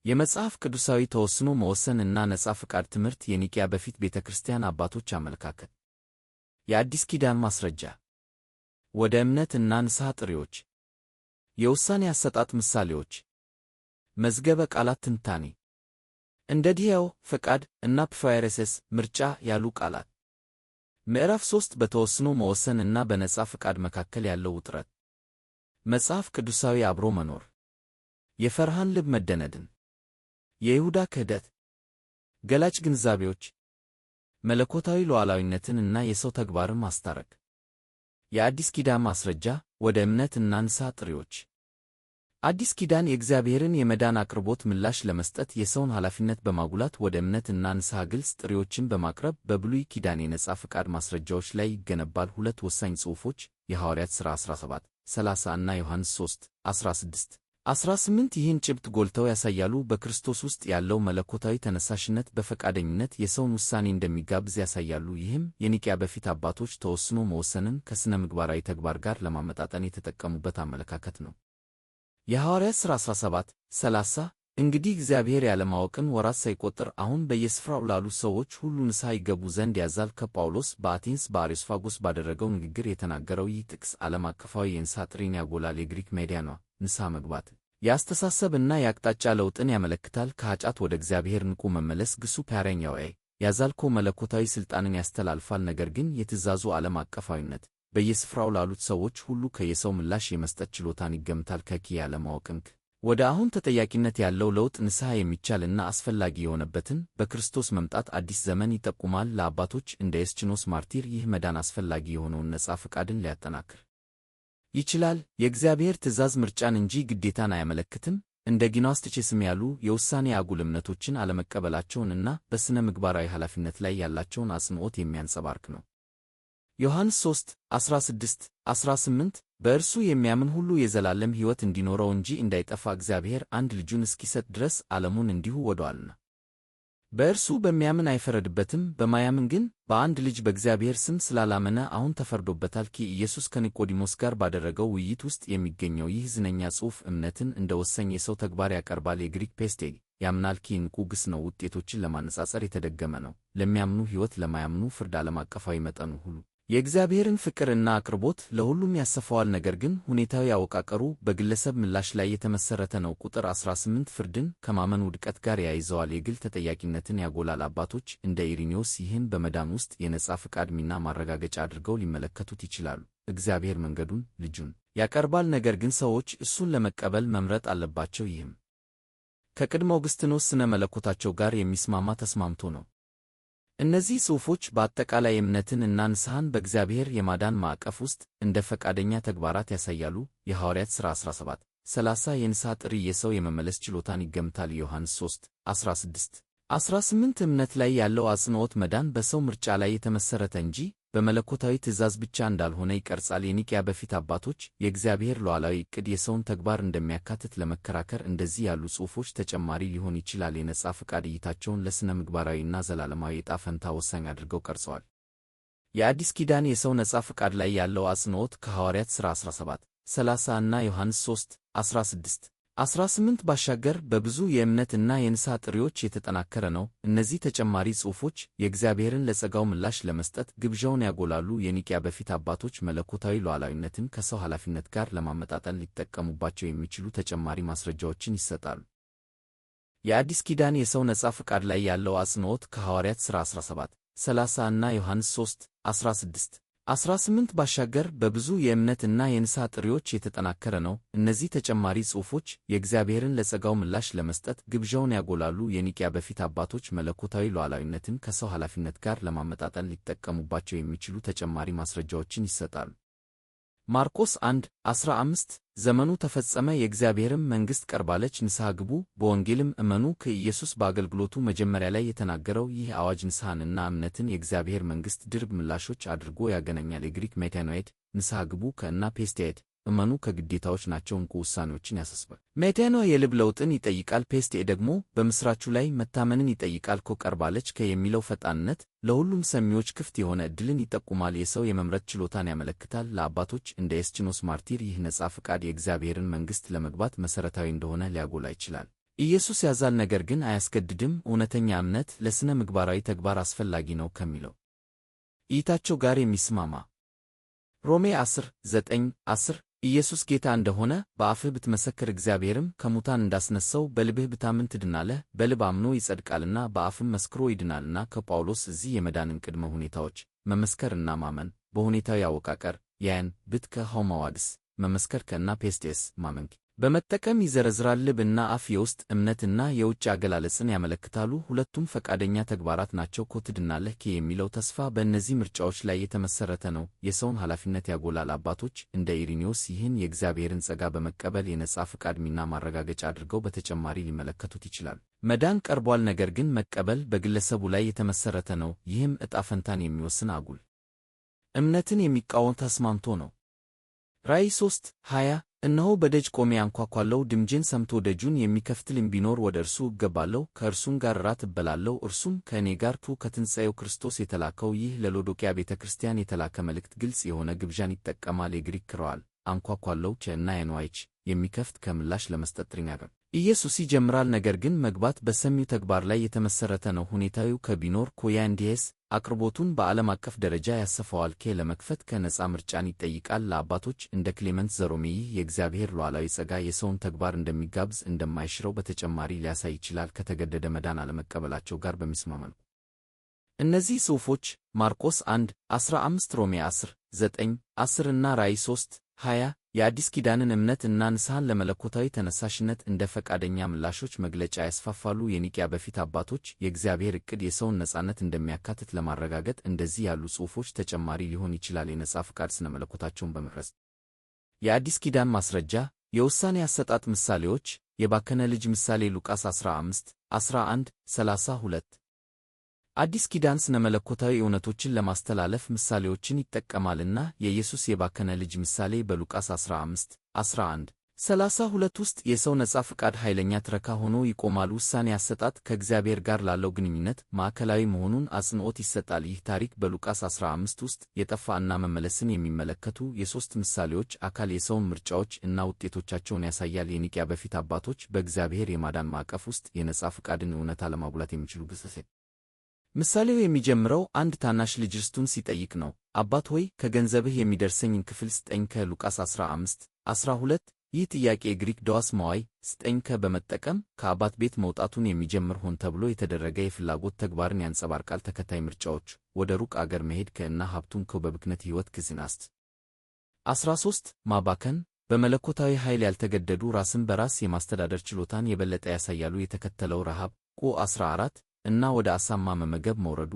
የመጽሐፍ ቅዱሳዊ ተወስኖ መወሰን እና ነጻ ፍቃድ ትምህርት የኒቅያ በፊት ቤተ ክርስቲያን አባቶች አመለካከት። የአዲስ ኪዳን ማስረጃ። ወደ እምነት እና ንስሐ ጥሪዎች። የውሳኔ አሰጣጥ ምሳሌዎች። መዝገበ ቃላት ትንታኔ። እንደ ዲያው ፈቃድ እና ፕፋይረሰስ ምርጫ ያሉ ቃላት። ምዕራፍ 3 በተወስኖ መወሰን እና በነጻ ፍቃድ መካከል ያለው ውጥረት። መጽሐፍ ቅዱሳዊ አብሮ መኖር። የፈርሃን ልብ መደነድን። የይሁዳ ክህደት። ገላጭ ግንዛቤዎች። መለኮታዊ ሉዓላዊነትን እና የሰው ተግባርን ማስታረቅ። የአዲስ ኪዳን ማስረጃ። ወደ እምነት እና ንስሐ ጥሪዎች። አዲስ ኪዳን የእግዚአብሔርን የመዳን አቅርቦት ምላሽ ለመስጠት የሰውን ኃላፊነት በማጉላት ወደ እምነት እና ንስሐ ግልጽ ጥሪዎችን በማቅረብ በብሉይ ኪዳን የነጻ ፍቃድ ማስረጃዎች ላይ ይገነባል። ሁለት ወሳኝ ጽሑፎች የሐዋርያት ሥራ 17:30 እና ዮሐንስ 3:16-18 ይህን ጭብጥ ጎልተው ያሳያሉ። በክርስቶስ ውስጥ ያለው መለኮታዊ ተነሳሽነት በፈቃደኝነት የሰውን ውሳኔ እንደሚጋብዝ ያሳያሉ። ይህም የኒቅያ በፊት አባቶች ተወስኖ መወሰንን ከሥነ ምግባራዊ ተግባር ጋር ለማመጣጠን የተጠቀሙበት አመለካከት ነው። የሐዋርያት ሥራ 17:30 እንግዲህ እግዚአብሔር ያለማወቅን ወራት ሳይቆጥር አሁን በየስፍራው ላሉ ሰዎች ሁሉ ንስሐ ይገቡ ዘንድ ያዛል። ከጳውሎስ በአቴንስ በአርዮስፋጎስ ባደረገው ንግግር የተናገረው ይህ ጥቅስ ዓለም አቀፋዊ የንስሐ ጥሪን ያጎላል። የግሪክ ሜዲያኗ ንስሐ መግባት የአስተሳሰብ እና የአቅጣጫ ለውጥን ያመለክታል። ከኃጢአት ወደ እግዚአብሔር ንቁ መመለስ ግሱ ፓረኛው ያዛልኮ መለኮታዊ ሥልጣንን ያስተላልፋል። ነገር ግን የትእዛዙ ዓለም አቀፋዊነት በየስፍራው ላሉት ሰዎች ሁሉ ከየሰው ምላሽ የመስጠት ችሎታን ይገምታል። ከኪ ያለማወቅንክ ወደ አሁን ተጠያቂነት ያለው ለውጥ ንስሐ የሚቻልና አስፈላጊ የሆነበትን በክርስቶስ መምጣት አዲስ ዘመን ይጠቁማል። ለአባቶች እንደ የስችኖስ ማርቲር ይህ መዳን አስፈላጊ የሆነውን ነጻ ፍቃድን ሊያጠናክር ይችላል። የእግዚአብሔር ትእዛዝ ምርጫን እንጂ ግዴታን አያመለክትም። እንደ ጊኖስቲሲዝም ያሉ የውሳኔ አጉል እምነቶችን አለመቀበላቸውንና በሥነ ምግባራዊ ኃላፊነት ላይ ያላቸውን አጽንዖት የሚያንጸባርቅ ነው። ዮሐንስ 3:16-18 በእርሱ የሚያምን ሁሉ የዘላለም ሕይወት እንዲኖረው እንጂ እንዳይጠፋ እግዚአብሔር አንድ ልጁን እስኪሰጥ ድረስ ዓለሙን እንዲሁ ወዶአልና። በእርሱ በሚያምን አይፈረድበትም። በማያምን ግን በአንድ ልጅ በእግዚአብሔር ስም ስላላመነ አሁን ተፈርዶበታል። ኢየሱስ ከኒቆዲሞስ ጋር ባደረገው ውይይት ውስጥ የሚገኘው ይህ ዝነኛ ጽሑፍ እምነትን እንደ ወሳኝ የሰው ተግባር ያቀርባል። የግሪክ ፔስቴግ ያምናል ንቁ ግስ ነው። ውጤቶችን ለማነጻጸር የተደገመ ነው። ለሚያምኑ ሕይወት፣ ለማያምኑ ፍርድ። ዓለም አቀፋዊ መጠኑ ሁሉ የእግዚአብሔርን ፍቅርና አቅርቦት ለሁሉም ያሰፋዋል። ነገር ግን ሁኔታዊ አወቃቀሩ በግለሰብ ምላሽ ላይ የተመሠረተ ነው። ቁጥር 18 ፍርድን ከማመን ውድቀት ጋር ያይዘዋል። የግል ተጠያቂነትን ያጎላል። አባቶች እንደ ኢሪኒዮስ ይህን በመዳን ውስጥ የነጻ ፍቃድ ሚና ማረጋገጫ አድርገው ሊመለከቱት ይችላሉ። እግዚአብሔር መንገዱን ልጁን ያቀርባል፣ ነገር ግን ሰዎች እሱን ለመቀበል መምረጥ አለባቸው። ይህም ከቅድመ ኦግስጢኖስ ስነ መለኮታቸው ጋር የሚስማማ ተስማምቶ ነው። እነዚህ ጽሑፎች በአጠቃላይ እምነትን እና ንስሐን በእግዚአብሔር የማዳን ማዕቀፍ ውስጥ እንደ ፈቃደኛ ተግባራት ያሳያሉ። የሐዋርያት ሥራ 17:30 የንስሐ ጥሪ የሰው የመመለስ ችሎታን ይገምታል። ዮሐንስ 3:16-18 እምነት ላይ ያለው አጽንዖት መዳን በሰው ምርጫ ላይ የተመሠረተ እንጂ በመለኮታዊ ትእዛዝ ብቻ እንዳልሆነ ይቀርጻል። የኒቅያ በፊት አባቶች የእግዚአብሔር ሉዓላዊ ዕቅድ የሰውን ተግባር እንደሚያካትት ለመከራከር እንደዚህ ያሉ ጽሑፎች ተጨማሪ ሊሆን ይችላል። የነጻ ፍቃድ እይታቸውን ለሥነ ምግባራዊና ዘላለማዊ ዕጣ ፈንታ ወሳኝ አድርገው ቀርጸዋል። የአዲስ ኪዳን የሰው ነጻ ፍቃድ ላይ ያለው አጽንዖት ከሐዋርያት ሥራ 17:30 እና ዮሐንስ 3:16-18 ባሻገር በብዙ የእምነት እና የንስሐ ጥሪዎች የተጠናከረ ነው። እነዚህ ተጨማሪ ጽሑፎች የእግዚአብሔርን ለጸጋው ምላሽ ለመስጠት ግብዣውን ያጎላሉ። የኒቅያ በፊት አባቶች መለኮታዊ ሉዓላዊነትን ከሰው ኃላፊነት ጋር ለማመጣጠን ሊጠቀሙባቸው የሚችሉ ተጨማሪ ማስረጃዎችን ይሰጣሉ። የአዲስ ኪዳን የሰው ነጻ ፍቃድ ላይ ያለው አጽንዖት ከሐዋርያት ሥራ 17:30 እና ዮሐንስ 3:16-18 ባሻገር በብዙ የእምነት እና የንስሐ ጥሪዎች የተጠናከረ ነው። እነዚህ ተጨማሪ ጽሑፎች የእግዚአብሔርን ለጸጋው ምላሽ ለመስጠት ግብዣውን ያጎላሉ። የኒቅያ በፊት አባቶች መለኮታዊ ሉዓላዊነትን ከሰው ኃላፊነት ጋር ለማመጣጠን ሊጠቀሙባቸው የሚችሉ ተጨማሪ ማስረጃዎችን ይሰጣሉ። ማርቆስ 1:15 ዘመኑ ተፈጸመ፣ የእግዚአብሔርም መንግሥት ቀርባለች፣ ንስሐ ግቡ፣ በወንጌልም እመኑ። ከኢየሱስ በአገልግሎቱ መጀመሪያ ላይ የተናገረው ይህ አዋጅ ንስሐንና እምነትን የእግዚአብሔር መንግሥት ድርብ ምላሾች አድርጎ ያገናኛል። የግሪክ ሜታኖይድ ንስሐ ግቡ ከእና ፔስቴድ እመኑ ከግዴታዎች ናቸው። እንቁ ውሳኔዎችን ያሳስባል። ሜታኖ የልብ ለውጥን ይጠይቃል። ፔስቴ ደግሞ በምሥራቹ ላይ መታመንን ይጠይቃል። ቀርባለች የሚለው ፈጣንነት ለሁሉም ሰሚዎች ክፍት የሆነ ዕድልን ይጠቁማል። የሰው የመምረጥ ችሎታን ያመለክታል። ለአባቶች እንደ የስችኖስ ማርቲር ይህ ነጻ ፍቃድ የእግዚአብሔርን መንግሥት ለመግባት መሠረታዊ እንደሆነ ሊያጎላ ይችላል። ኢየሱስ ያዛል ነገር ግን አያስገድድም። እውነተኛ እምነት ለሥነ ምግባራዊ ተግባር አስፈላጊ ነው ከሚለው እይታቸው ጋር የሚስማማ ሮሜ 10:9-10 ኢየሱስ ጌታ እንደሆነ በአፍህ ብትመሰክር እግዚአብሔርም ከሙታን እንዳስነሣው በልብህ ብታምን ትድናለህ። በልብ አምኖ ይጸድቃልና በአፍም መስክሮ ይድናልና። ከጳውሎስ እዚህ የመዳንን ቅድመ ሁኔታዎች መመስከርና ማመን በሁኔታዊ አወቃቀር ያያን ብት ከሆመዋድስ መመስከር ከና ፔስቴስ ማመንክ በመጠቀም ይዘረዝራል። ልብ እና አፍ የውስጥ እምነትና የውጭ አገላለጽን ያመለክታሉ። ሁለቱም ፈቃደኛ ተግባራት ናቸው። ትድናለህ የሚለው ተስፋ በእነዚህ ምርጫዎች ላይ የተመሠረተ ነው። የሰውን ኃላፊነት ያጎላል። አባቶች እንደ ኢሪኒዮስ ይህን የእግዚአብሔርን ጸጋ በመቀበል የነጻ ፈቃድ ሚና ማረጋገጫ አድርገው በተጨማሪ ሊመለከቱት ይችላሉ። መዳን ቀርቧል፣ ነገር ግን መቀበል በግለሰቡ ላይ የተመሠረተ ነው። ይህም ዕጣ ፈንታን የሚወስን አጉል እምነትን የሚቃወም ተስማምቶ ነው። ራእይ 3:20 እነሆ በደጅ ቆሜ አንኳኳለሁ። ድምፄን ሰምቶ ደጁን የሚከፍትልኝ ቢኖር ወደ እርሱ እገባለሁ፣ ከእርሱም ጋር እራት እበላለሁ፣ እርሱም ከእኔ ጋር። ከትንሣኤው ክርስቶስ የተላከው ይህ ለሎዶቅያ ቤተ ክርስቲያን የተላከ መልእክት ግልጽ የሆነ ግብዣን ይጠቀማል። የግሪክ ክረዋል አንኳኳለሁ እና የንዋይች የሚከፍት ከምላሽ ለመስጠት ጥሪኛገር ኢየሱስ ይጀምራል፣ ነገር ግን መግባት በሰሚው ተግባር ላይ የተመሠረተ ነው። ሁኔታዊው ከቢኖር ኮያንዲየስ አቅርቦቱን በዓለም አቀፍ ደረጃ ያሰፋዋል። ለመክፈት ከነጻ ምርጫን ይጠይቃል። ለአባቶች እንደ ክሌመንት ዘሮሜ ይህ የእግዚአብሔር ሉዓላዊ ጸጋ የሰውን ተግባር እንደሚጋብዝ እንደማይሽረው በተጨማሪ ሊያሳይ ይችላል። ከተገደደ መዳን አለመቀበላቸው ጋር በሚስማማ ነው። እነዚህ ጽሑፎች ማርቆስ 1:15፣ ሮሜ 10:9-10 እና ራእይ 3:20 የአዲስ ኪዳንን እምነት እና ንስሐን ለመለኮታዊ ተነሳሽነት እንደ ፈቃደኛ ምላሾች መግለጫ ያስፋፋሉ። የኒቅያ በፊት አባቶች የእግዚአብሔር ዕቅድ የሰውን ነጻነት እንደሚያካትት ለማረጋገጥ እንደዚህ ያሉ ጽሑፎች ተጨማሪ ሊሆን ይችላል። የነጻ ፈቃድ ስነ መለኮታቸውን በመፍረስ የአዲስ ኪዳን ማስረጃ የውሳኔ አሰጣጥ ምሳሌዎች የባከነ ልጅ ምሳሌ ሉቃስ 15:11-32 አዲስ ኪዳን ስነ መለኮታዊ እውነቶችን ለማስተላለፍ ምሳሌዎችን ይጠቀማልና የኢየሱስ የባከነ ልጅ ምሳሌ በሉቃስ 15:11-32 ውስጥ የሰው ነጻ ፈቃድ ኃይለኛ ትረካ ሆኖ ይቆማል። ውሳኔ አሰጣጥ ከእግዚአብሔር ጋር ላለው ግንኙነት ማዕከላዊ መሆኑን አጽንዖት ይሰጣል። ይህ ታሪክ በሉቃስ 15 ውስጥ የጠፋ እና መመለስን የሚመለከቱ የሦስት ምሳሌዎች አካል የሰውን ምርጫዎች እና ውጤቶቻቸውን ያሳያል። የኒቅያ በፊት አባቶች በእግዚአብሔር የማዳን ማዕቀፍ ውስጥ የነጻ ፈቃድን እውነታ ለማጉላት የሚችሉ ግሰሴ ምሳሌው የሚጀምረው አንድ ታናሽ ልጅ ርስቱን ሲጠይቅ ነው። አባት ሆይ ከገንዘብህ የሚደርሰኝን ክፍል ስጠኝ። ከሉቃስ 15:12 ይህ ጥያቄ የግሪክ ዳዋስ መዋይ ስጠኝ በመጠቀም ከአባት ቤት መውጣቱን የሚጀምር ሆን ተብሎ የተደረገ የፍላጎት ተግባርን ያንጸባርቃል። ተከታይ ምርጫዎች ወደ ሩቅ አገር መሄድ እና ሀብቱን በብክነት ሕይወት ክዝናስት 13 ማባከን በመለኮታዊ ኃይል ያልተገደዱ ራስን በራስ የማስተዳደር ችሎታን የበለጠ ያሳያሉ። የተከተለው ረሃብ 14 እና ወደ አሳማ መመገብ መውረዱ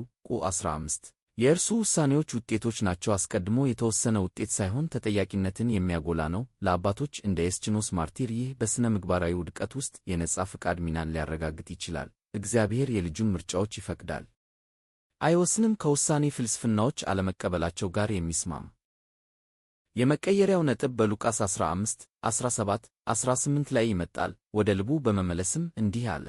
15 የእርሱ ውሳኔዎች ውጤቶች ናቸው። አስቀድሞ የተወሰነ ውጤት ሳይሆን ተጠያቂነትን የሚያጎላ ነው። ለአባቶች እንደ ኤስችኖስ ማርቲር ይህ በሥነ ምግባራዊ ውድቀት ውስጥ የነጻ ፈቃድ ሚናን ሊያረጋግጥ ይችላል። እግዚአብሔር የልጁን ምርጫዎች ይፈቅዳል፣ አይወስንም። ከውሳኔ ፍልስፍናዎች አለመቀበላቸው ጋር የሚስማም የመቀየሪያው ነጥብ በሉቃስ 15:17-18 ላይ ይመጣል። ወደ ልቡ በመመለስም እንዲህ አለ፣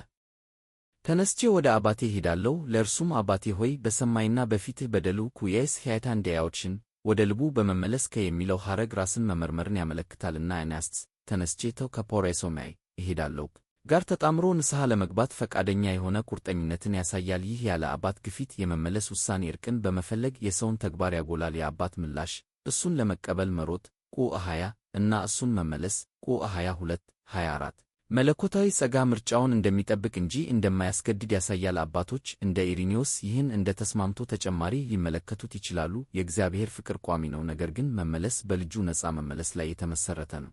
ተነስቼ ወደ አባቴ ሄዳለሁ፣ ለእርሱም አባቴ ሆይ በሰማይና በፊትህ በደሉ ኩየስ ሕያታ እንዲያዎችን ወደ ልቡ በመመለስ የሚለው ሐረግ ራስን መመርመርን ያመለክታልና አናስትስ ተነስቼ ተው ከፖሬሶማይ እሄዳለሁ ጋር ተጣምሮ ንስሐ ለመግባት ፈቃደኛ የሆነ ቁርጠኝነትን ያሳያል። ይህ ያለ አባት ግፊት የመመለስ ውሳኔ እርቅን በመፈለግ የሰውን ተግባር ያጎላል። የአባት ምላሽ እሱን ለመቀበል መሮጥ 20 እና እሱን መመለስ 22-24 መለኮታዊ ጸጋ ምርጫውን እንደሚጠብቅ እንጂ እንደማያስገድድ ያሳያል። አባቶች እንደ ኢሪኒዮስ ይህን እንደ ተስማምቶ ተጨማሪ ሊመለከቱት ይችላሉ። የእግዚአብሔር ፍቅር ቋሚ ነው፣ ነገር ግን መመለስ በልጁ ነጻ መመለስ ላይ የተመሠረተ ነው።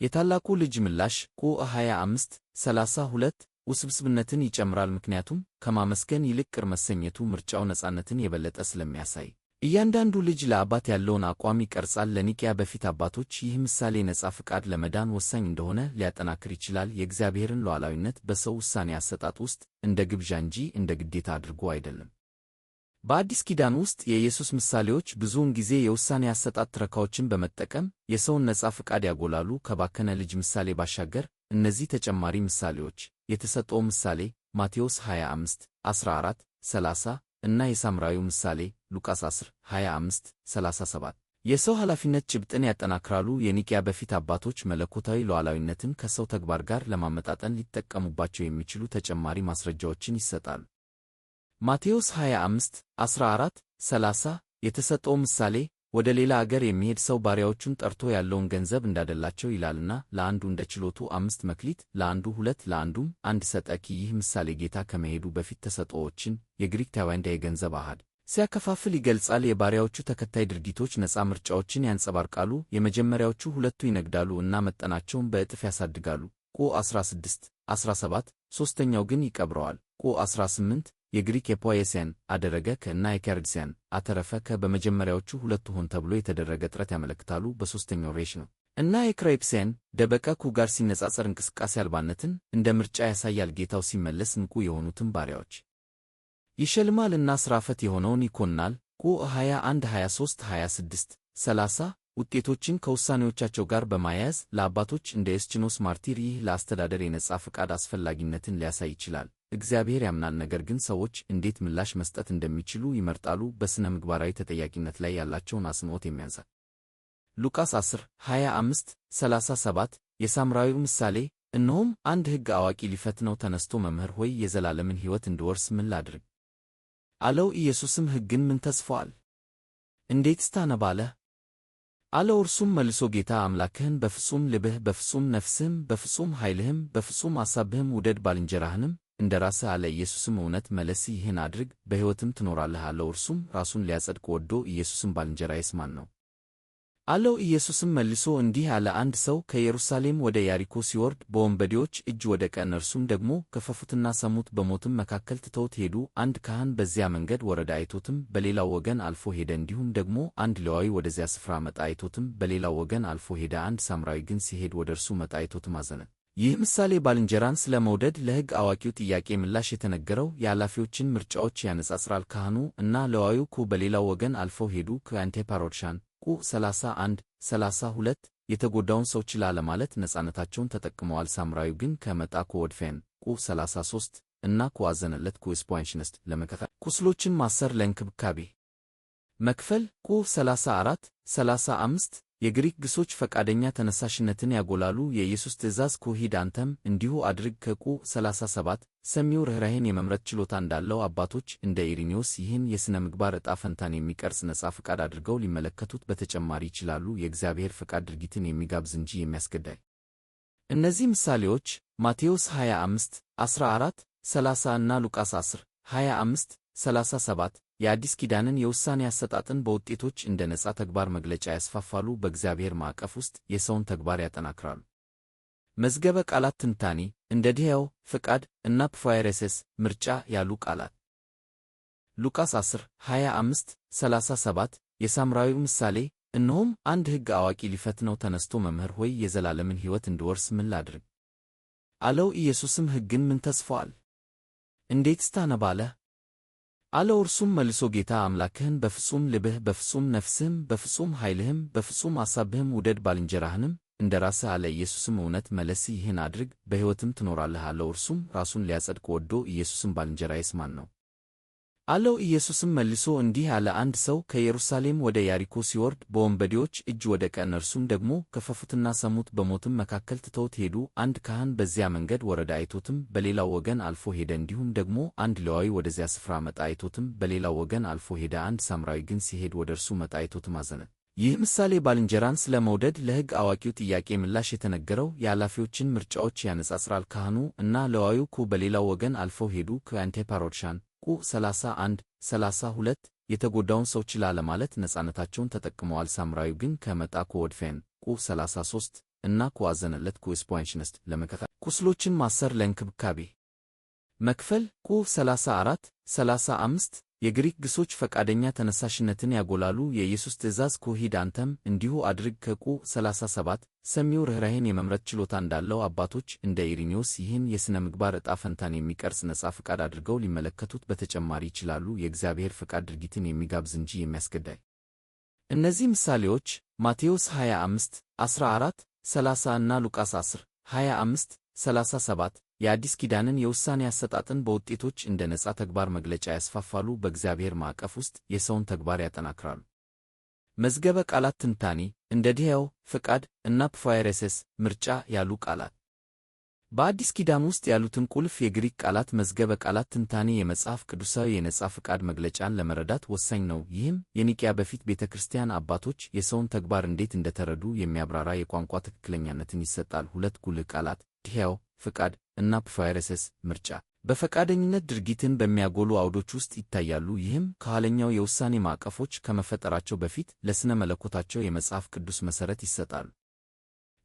የታላቁ ልጅ ምላሽ 25-32 ውስብስብነትን ይጨምራል፣ ምክንያቱም ከማመስገን ይልቅ ቅር መሰኘቱ ምርጫው ነጻነትን የበለጠ ስለሚያሳይ እያንዳንዱ ልጅ ለአባት ያለውን አቋም ይቀርጻል። ለኒቅያ በፊት አባቶች ይህ ምሳሌ ነጻ ፈቃድ ለመዳን ወሳኝ እንደሆነ ሊያጠናክር ይችላል። የእግዚአብሔርን ሉዓላዊነት በሰው ውሳኔ አሰጣጥ ውስጥ እንደ ግብዣ እንጂ እንደ ግዴታ አድርጎ አይደለም። በአዲስ ኪዳን ውስጥ የኢየሱስ ምሳሌዎች ብዙውን ጊዜ የውሳኔ አሰጣጥ ትረካዎችን በመጠቀም የሰውን ነጻ ፈቃድ ያጎላሉ። ከባከነ ልጅ ምሳሌ ባሻገር እነዚህ ተጨማሪ ምሳሌዎች የተሰጠው ምሳሌ ማቴዎስ 25:14-30 እና የሳምራዊው ምሳሌ ሉቃስ 10:25-37 የሰው ኃላፊነት ጭብጥን ያጠናክራሉ። የኒቅያ በፊት አባቶች መለኮታዊ ሉዓላዊነትን ከሰው ተግባር ጋር ለማመጣጠን ሊጠቀሙባቸው የሚችሉ ተጨማሪ ማስረጃዎችን ይሰጣሉ። ማቴዎስ 25 14 30 የተሰጠው ምሳሌ ወደ ሌላ አገር የሚሄድ ሰው ባሪያዎቹን ጠርቶ ያለውን ገንዘብ እንዳደላቸው ይላልና ለአንዱ እንደ ችሎቱ 5 መክሊት፣ ለአንዱ 2፣ ለአንዱም 1 ሰጠኪ። ይህ ምሳሌ ጌታ ከመሄዱ በፊት ተሰጥኦዎችን የግሪክ ታይዋንዳ የገንዘብ አሃድ ሲያከፋፍል ይገልጻል። የባሪያዎቹ ተከታይ ድርጊቶች ነፃ ምርጫዎችን ያንጸባርቃሉ። የመጀመሪያዎቹ ሁለቱ ይነግዳሉ እና መጠናቸውን በእጥፍ ያሳድጋሉ ቁ 16 17 ሦስተኛው ግን ይቀብረዋል ቁ 18 የግሪክ የፖየሲያን አደረገ እና የካርድሲያን አተረፈ በመጀመሪያዎቹ ሁለቱ ሆን ተብሎ የተደረገ ጥረት ያመለክታሉ። በሦስተኛው ሬሽ ነው እና የክራይፕሲያን ደበቀ ኩ ጋር ሲነጻጸር እንቅስቃሴ አልባነትን እንደ ምርጫ ያሳያል። ጌታው ሲመለስ ንቁ የሆኑትን ባሪያዎች ይሸልማል እና ሥራ ፈት የሆነውን ይኮንናል ቁ 21 23 26 30 ውጤቶችን ከውሳኔዎቻቸው ጋር በማያያዝ ለአባቶች እንደ ኤስችኖስ ማርቲር ይህ ለአስተዳደር የነጻ ፈቃድ አስፈላጊነትን ሊያሳይ ይችላል። እግዚአብሔር ያምናል፣ ነገር ግን ሰዎች እንዴት ምላሽ መስጠት እንደሚችሉ ይመርጣሉ። በሥነ ምግባራዊ ተጠያቂነት ላይ ያላቸውን አጽንዖት የሚያንሳል። ሉቃስ 10 25 37 የሳምራዊው ምሳሌ እነሆም አንድ ሕግ አዋቂ ሊፈትነው ተነስቶ መምህር ሆይ የዘላለምን ሕይወት እንድወርስ ምን ላድርግ አለው። ኢየሱስም ሕግን ምን ተጽፎአል? እንዴትስ ታነባለህ አለው። እርሱም መልሶ ጌታ አምላክህን በፍጹም ልብህ፣ በፍጹም ነፍስህም፣ በፍጹም ኃይልህም፣ በፍጹም አሳብህም ውደድ ባልንጀራህንም እንደ ራስህ አለ። ኢየሱስም እውነት መለስ ይህን አድርግ በሕይወትም ትኖራለህ አለው። እርሱም ራሱን ሊያጸድቅ ወዶ ኢየሱስም ባልንጀራዬስ ማን ነው አለው። ኢየሱስም መልሶ እንዲህ አለ፣ አንድ ሰው ከኢየሩሳሌም ወደ ያሪኮ ሲወርድ በወንበዴዎች እጅ ወደቀ። እነርሱም ደግሞ ገፈፉትና ሰሙት፣ በሞትም መካከል ትተውት ሄዱ። አንድ ካህን በዚያ መንገድ ወረደ፣ አይቶትም በሌላው ወገን አልፎ ሄደ። እንዲሁም ደግሞ አንድ ሌዋዊ ወደዚያ ስፍራ መጣ፣ አይቶትም በሌላው ወገን አልፎ ሄደ። አንድ ሳምራዊ ግን ሲሄድ ወደ እርሱ መጣ፣ አይቶትም አዘነ። ይህ ምሳሌ ባልንጀራን ስለ መውደድ ለሕግ አዋቂው ጥያቄ ምላሽ የተነገረው የኃላፊዎችን ምርጫዎች ያነጻጽራል። ካህኑ እና ሌዋዊው በሌላው ወገን አልፈው ሄዱ ከአንቴፓሮድሻን ቁ 31 32 የተጎዳውን ሰው ችላ ለማለት ነፃነታቸውን ተጠቅመዋል። ሳምራዊው ግን ከመጣ ወድፌን ቁ 33 እና አዘነለት ስፖንሽነስት ለመከታ ቁስሎችን ማሰር ለእንክብካቤ መክፈል ቁ 34 35 የግሪክ ግሶች ፈቃደኛ ተነሳሽነትን ያጎላሉ። የኢየሱስ ትእዛዝ ሂድ አንተም እንዲሁ አድርግ ከቁ 37 ሰሚው ርኅራኄን የመምረጥ ችሎታ እንዳለው አባቶች እንደ ኢሪኒዮስ ይህን የሥነ ምግባር ዕጣ ፈንታን የሚቀርጽ ነጻ ፈቃድ አድርገው ሊመለከቱት በተጨማሪ ይችላሉ። የእግዚአብሔር ፈቃድ ድርጊትን የሚጋብዝ እንጂ የሚያስገዳይ። እነዚህ ምሳሌዎች ማቴዎስ 25 14 30 እና ሉቃስ 10 25 37 የአዲስ ኪዳንን የውሳኔ አሰጣጥን በውጤቶች እንደ ነጻ ተግባር መግለጫ ያስፋፋሉ። በእግዚአብሔር ማዕቀፍ ውስጥ የሰውን ተግባር ያጠናክራሉ። መዝገበ ቃላት ትንታኔ እንደ ድሕያው ፈቃድ እና ፕፋይረሰስ ምርጫ ያሉ ቃላት ሉቃስ 10 25 37 የሳምራዊው ምሳሌ እነሆም አንድ ሕግ አዋቂ ሊፈትነው ተነስቶ መምህር ሆይ የዘላለምን ሕይወት እንድወርስ ምን ላድርግ አለው። ኢየሱስም ሕግን ምን ተጽፎአል? እንዴትስ ታነባለህ አለው። እርሱም መልሶ ጌታ አምላክህን በፍጹም ልብህ፣ በፍጹም ነፍስህም፣ በፍጹም ኃይልህም፣ በፍጹም አሳብህም ውደድ ባልንጀራህንም እንደ ራስህ አለ። ኢየሱስም እውነት መለስ ይህን አድርግ በሕይወትም ትኖራለህ አለው። እርሱም ራሱን ሊያጸድቅ ወዶ ኢየሱስም ባልንጀራዬስ ማን ነው አለው። ኢየሱስም መልሶ እንዲህ አለ፣ አንድ ሰው ከኢየሩሳሌም ወደ ያሪኮ ሲወርድ በወንበዴዎች እጅ ወደቀ። እነርሱም ደግሞ ገፈፉትና ሰሙት፣ በሞትም መካከል ትተውት ሄዱ። አንድ ካህን በዚያ መንገድ ወረደ፣ አይቶትም በሌላው ወገን አልፎ ሄደ። እንዲሁም ደግሞ አንድ ሌዋዊ ወደዚያ ስፍራ መጣ፣ አይቶትም በሌላው ወገን አልፎ ሄደ። አንድ ሳምራዊ ግን ሲሄድ ወደ እርሱ መጣ፣ አይቶትም አዘነ። ይህ ምሳሌ ባልንጀራን ስለ መውደድ ለሕግ አዋቂው ጥያቄ ምላሽ የተነገረው የኃላፊዎችን ምርጫዎች ያነጻጽራል። ካህኑ እና ሌዋዊው በሌላው ወገን አልፈው ሄዱ ከአንቴፓሮድሻን ቁ 31 32 የተጎዳውን ሰው ችላ ለማለት ነፃነታቸውን ተጠቅመዋል። ሳምራዊው ግን ከመጣ ወድፌን ቁ 33 እና አዘነለት ስፖንሽነስት ለመከታ ቁስሎችን ማሰር ለእንክብካቤ መክፈል ቁ 34 35 የግሪክ ግሶች ፈቃደኛ ተነሳሽነትን ያጎላሉ። የኢየሱስ ትእዛዝ ሂድ አንተም እንዲሁ አድርግ ከቁ 37 ሰሚው ርኅራኄን የመምረጥ ችሎታ እንዳለው አባቶች እንደ ኢሪኒዮስ ይህን የሥነ ምግባር ዕጣ ፈንታን የሚቀርጽ ነጻ ፈቃድ አድርገው ሊመለከቱት በተጨማሪ ይችላሉ። የእግዚአብሔር ፈቃድ ድርጊትን የሚጋብዝ እንጂ የሚያስገዳይ። እነዚህ ምሳሌዎች ማቴዎስ 25 14 30 እና ሉቃስ 10 25 37 የአዲስ ኪዳንን የውሳኔ አሰጣጥን በውጤቶች እንደ ነጻ ተግባር መግለጫ ያስፋፋሉ። በእግዚአብሔር ማዕቀፍ ውስጥ የሰውን ተግባር ያጠናክራሉ። መዝገበ ቃላት ትንታኔ እንደ ድሄው፣ ፍቃድ እና ፕፋይሬሴስ ምርጫ ያሉ ቃላት በአዲስ ኪዳን ውስጥ ያሉትን ቁልፍ የግሪክ ቃላት መዝገበ ቃላት ትንታኔ የመጽሐፍ ቅዱሳዊ የነጻ ፍቃድ መግለጫን ለመረዳት ወሳኝ ነው። ይህም የኒቅያ በፊት ቤተ ክርስቲያን አባቶች የሰውን ተግባር እንዴት እንደተረዱ የሚያብራራ የቋንቋ ትክክለኛነትን ይሰጣል። ሁለት ጉልህ ቃላት ድሄው፣ ፍቃድ እና ፕፋይሬሴስ ምርጫ በፈቃደኝነት ድርጊትን በሚያጎሉ አውዶች ውስጥ ይታያሉ። ይህም ከኋለኛው የውሳኔ ማዕቀፎች ከመፈጠራቸው በፊት ለሥነ መለኮታቸው የመጽሐፍ ቅዱስ መሠረት ይሰጣሉ።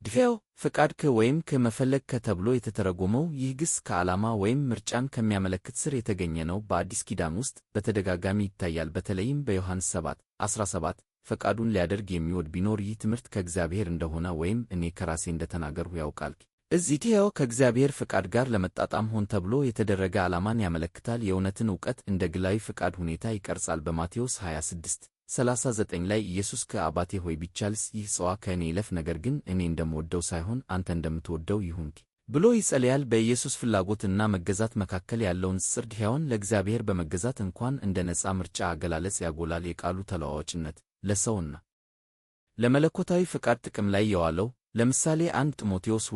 ድሄው፣ ፍቃድ ወይም መፈለግ ተብሎ የተተረጎመው ይህ ግስ ከዓላማ ወይም ምርጫን ከሚያመለክት ስር የተገኘ ነው። በአዲስ ኪዳን ውስጥ በተደጋጋሚ ይታያል። በተለይም በዮሐንስ 7:17 ፈቃዱን ሊያደርግ የሚወድ ቢኖር ይህ ትምህርት ከእግዚአብሔር እንደሆነ ወይም እኔ ከራሴ እንደተናገርሁ ያውቃል። እዚህ ድሄው ከእግዚአብሔር ፍቃድ ጋር ለመጣጣም ሆን ተብሎ የተደረገ ዓላማን ያመለክታል። የእውነትን ዕውቀት እንደ ግላዊ ፍቃድ ሁኔታ ይቀርጻል። በማቴዎስ 26:39 ላይ ኢየሱስ ከአባቴ ሆይ ቢቻልስ ይህ ጽዋ ከእኔ ይለፍ፣ ነገር ግን እኔ እንደምወደው ሳይሆን አንተ እንደምትወደው ይሁን ብሎ ይጸልያል። በኢየሱስ ፍላጎትና መገዛት መካከል ያለውን ንጽጽር ድሄውን ለእግዚአብሔር በመገዛት እንኳን እንደ ነጻ ምርጫ አገላለጽ ያጎላል። የቃሉ ተለዋዋጭነት ለሰውና ለመለኮታዊ ፍቃድ ጥቅም ላይ የዋለው ለምሳሌ 1 ጢሞቴዎስ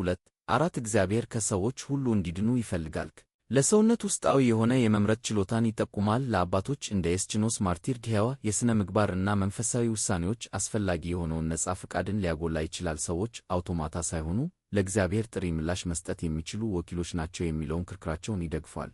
2:4 እግዚአብሔር ከሰዎች ሁሉ እንዲድኑ ይፈልጋል። ለሰውነት ውስጣዊ የሆነ የመምረጥ ችሎታን ይጠቁማል። ለአባቶች እንደ ኤስችኖስ ማርቲር ድሄዋ የሥነ ምግባር እና መንፈሳዊ ውሳኔዎች አስፈላጊ የሆነውን ነጻ ፍቃድን ሊያጎላ ይችላል። ሰዎች አውቶማታ ሳይሆኑ ለእግዚአብሔር ጥሪ ምላሽ መስጠት የሚችሉ ወኪሎች ናቸው የሚለውን ክርክራቸውን ይደግፋል።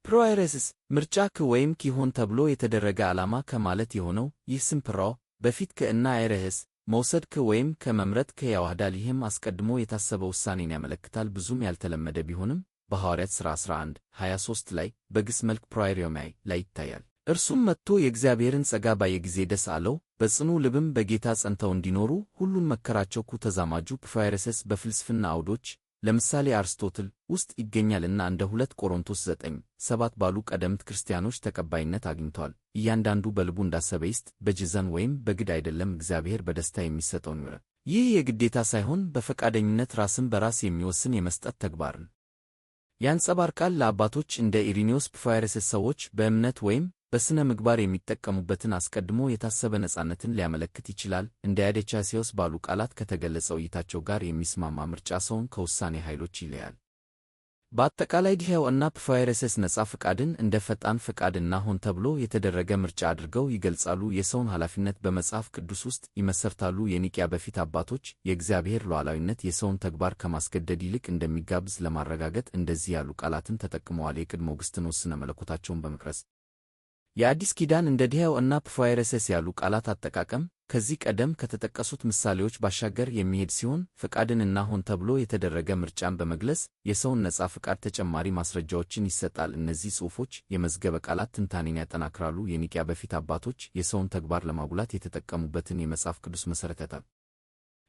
ፕሮይሬስስ ምርጫ ወይም ሆን ተብሎ የተደረገ ዓላማ ከማለት የሆነው ይህ ስም ፕራው በፊት እና አይረህስ መውሰድ ወይም መምረጥ ያዋህዳል። ይህም አስቀድሞ የታሰበ ውሳኔን ያመለክታል። ብዙም ያልተለመደ ቢሆንም በሐዋርያት ሥራ 11:23 ላይ በግስ መልክ ፕራይሪዮማይ ላይ ይታያል። እርሱም መጥቶ የእግዚአብሔርን ጸጋ ባየ ጊዜ ደስ አለው፣ በጽኑ ልብም በጌታ ጸንተው እንዲኖሩ ሁሉን መከራቸው። ተዛማጁ ፕራይሬሴስ በፍልስፍና አውዶች ለምሳሌ አርስቶትል ውስጥ ይገኛልና እንደ 2 ቆሮንቶስ 9:7 ባሉ ቀደምት ክርስቲያኖች ተቀባይነት አግኝቷል። እያንዳንዱ በልቡ እንዳሰበ ይስጥ፣ በጅዘን ወይም በግድ አይደለም፣ እግዚአብሔር በደስታ የሚሰጠው ነው። ይህ የግዴታ ሳይሆን በፈቃደኝነት ራስን በራስ የሚወስን የመስጠት ተግባርን ያንጸባርቃል። ለአባቶች እንደ ኢሪኔዎስ ፕፋይሬሴስ ሰዎች በእምነት ወይም በሥነ ምግባር የሚጠቀሙበትን አስቀድሞ የታሰበ ነጻነትን ሊያመለክት ይችላል። እንደ ያዴቻሴዎስ ባሉ ቃላት ከተገለጸው እይታቸው ጋር የሚስማማ ምርጫ ሰውን ከውሳኔ ኃይሎች ይለያል። በአጠቃላይ ድሄው እና ፕፋይሬሴስ ነጻ ፍቃድን እንደ ፈጣን ፍቃድ እና ሆን ተብሎ የተደረገ ምርጫ አድርገው ይገልጻሉ። የሰውን ኃላፊነት በመጽሐፍ ቅዱስ ውስጥ ይመሰርታሉ። የኒቅያ በፊት አባቶች የእግዚአብሔር ሉዓላዊነት የሰውን ተግባር ከማስገደድ ይልቅ እንደሚጋብዝ ለማረጋገጥ እንደዚህ ያሉ ቃላትን ተጠቅመዋል። የቅድመ ኦግስጢኖስ ሥነ መለኮታቸውን በመቅረጽ የአዲስ ኪዳን እንደ ድሄው እና ፕፋይሬሴስ ያሉ ቃላት አጠቃቀም ከዚህ ቀደም ከተጠቀሱት ምሳሌዎች ባሻገር የሚሄድ ሲሆን ፍቃድን እና ሆን ተብሎ የተደረገ ምርጫን በመግለጽ የሰውን ነጻ ፍቃድ ተጨማሪ ማስረጃዎችን ይሰጣል። እነዚህ ጽሑፎች የመዝገበ ቃላት ትንታኔን ያጠናክራሉ። የኒቅያ በፊት አባቶች የሰውን ተግባር ለማጉላት የተጠቀሙበትን የመጽሐፍ ቅዱስ መሠረት ያጣሉ።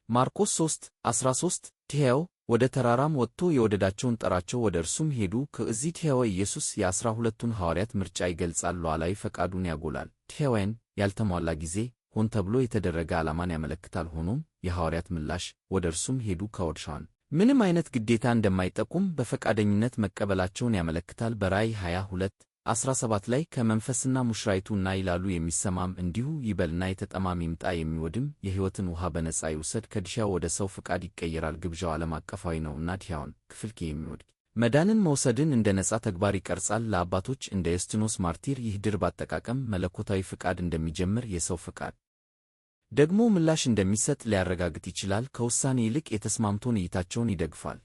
ማርቆስ 3:13 ድሄው ወደ ተራራም ወጥቶ የወደዳቸውን ጠራቸው፣ ወደ እርሱም ሄዱ። ከዚህ ድሄው ኢየሱስ የ12ቱን ሐዋርያት ምርጫ ይገልጻል። ሉዓላዊ ፈቃዱን ያጎላል። ድሄውን ያልተሟላ ጊዜ ሆን ተብሎ የተደረገ ዓላማን ያመለክታል። ሆኖም የሐዋርያት ምላሽ ወደ እርሱም ሄዱ ከወድሻን ምንም አይነት ግዴታ እንደማይጠቁም በፈቃደኝነት መቀበላቸውን ያመለክታል። በራእይ 22:17 ላይ ከመንፈስና ሙሽራይቱ ና ይላሉ የሚሰማም እንዲሁ ይበልና የተጠማም ይምጣ፣ የሚወድም የሕይወትን ውሃ በነጻ ይውሰድ። ከድሻው ወደ ሰው ፍቃድ ይቀየራል። ግብዣው ዓለም አቀፋዊ ነውና ድሄውን ክፍል የሚወድ መዳንን መውሰድን እንደ ነጻ ተግባር ይቀርጻል። ለአባቶች እንደ ዩስጢኖስ ማርቲር ይህ ድርብ አጠቃቀም መለኮታዊ ፍቃድ እንደሚጀምር የሰው ፍቃድ ደግሞ ምላሽ እንደሚሰጥ ሊያረጋግጥ ይችላል። ከውሳኔ ይልቅ የተስማምቶን እይታቸውን ይደግፋል።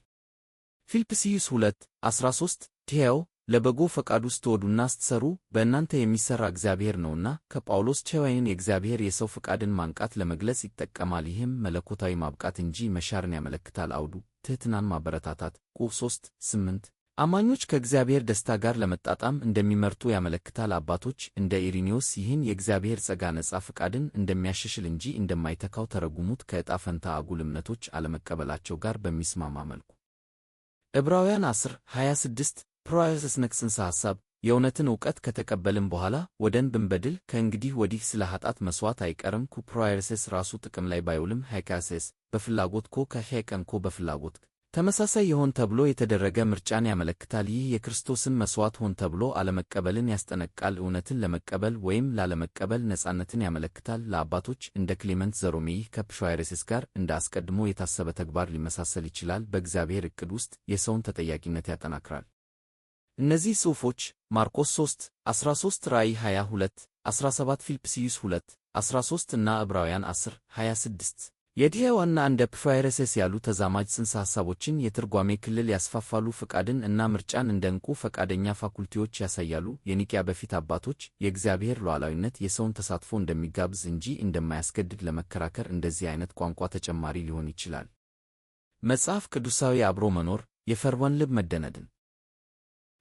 ፊልጵስዩስ 2:13 ድሄው ለበጎ ፈቃዱ ስትወዱና ስትሰሩ በእናንተ የሚሠራ እግዚአብሔር ነውና። ከጳውሎስ ድሄውን የእግዚአብሔር የሰው ፍቃድን ማንቃት ለመግለጽ ይጠቀማል። ይህም መለኮታዊ ማብቃት እንጂ መሻርን ያመለክታል። አውዱ ትሕትናን ማበረታታት 3:8 አማኞች ከእግዚአብሔር ደስታ ጋር ለመጣጣም እንደሚመርጡ ያመለክታል። አባቶች እንደ ኢሪኔዎስ ይህን የእግዚአብሔር ጸጋ ነጻ ፍቃድን እንደሚያሻሽል እንጂ እንደማይተካው ተረጉሙት። ከዕጣ ፈንታ አጉል እምነቶች አለመቀበላቸው ጋር በሚስማማ መልኩ ዕብራውያን 10:26 ፕሮይሬሴስ ጽንሰ ሐሳብ የእውነትን ዕውቀት ከተቀበልን በኋላ ወደን ብንበድል ከእንግዲህ ወዲህ ስለ ኃጢአት መሥዋዕት አይቀርም። ፕሮይሬሴስ ራሱ ጥቅም ላይ ባይውልም ሃይካሴስ በፍላጎት ከሄቀንኮ በፍላጎት ተመሳሳይ የሆን ተብሎ የተደረገ ምርጫን ያመለክታል። ይህ የክርስቶስን መሥዋዕት ሆን ተብሎ አለመቀበልን ያስጠነቅቃል። እውነትን ለመቀበል ወይም ላለመቀበል ነጻነትን ያመለክታል። ለአባቶች እንደ ክሌመንት ዘሮሜ ይህ ከፕሾይሬሲስ ጋር እንደ አስቀድሞ የታሰበ ተግባር ሊመሳሰል ይችላል። በእግዚአብሔር ዕቅድ ውስጥ የሰውን ተጠያቂነት ያጠናክራል። እነዚህ ጽሑፎች ማርቆስ 3 13 ራእይ 22 17 ፊልጵስዩስ 2 13 እና ዕብራውያን 10 26 የዲሄዋና እንደ ፕሾይሬሲስ ያሉ ተዛማጅ ጽንሰ ሐሳቦችን የትርጓሜ ክልል ያስፋፋሉ። ፍቃድን እና ምርጫን እንደ ዕንቁ ፈቃደኛ ፋኩልቲዎች ያሳያሉ። የኒቅያ በፊት አባቶች የእግዚአብሔር ሉዓላዊነት የሰውን ተሳትፎ እንደሚጋብዝ እንጂ እንደማያስገድድ ለመከራከር እንደዚህ አይነት ቋንቋ ተጨማሪ ሊሆን ይችላል። መጽሐፍ ቅዱሳዊ አብሮ መኖር የፈርዖን ልብ መደንደን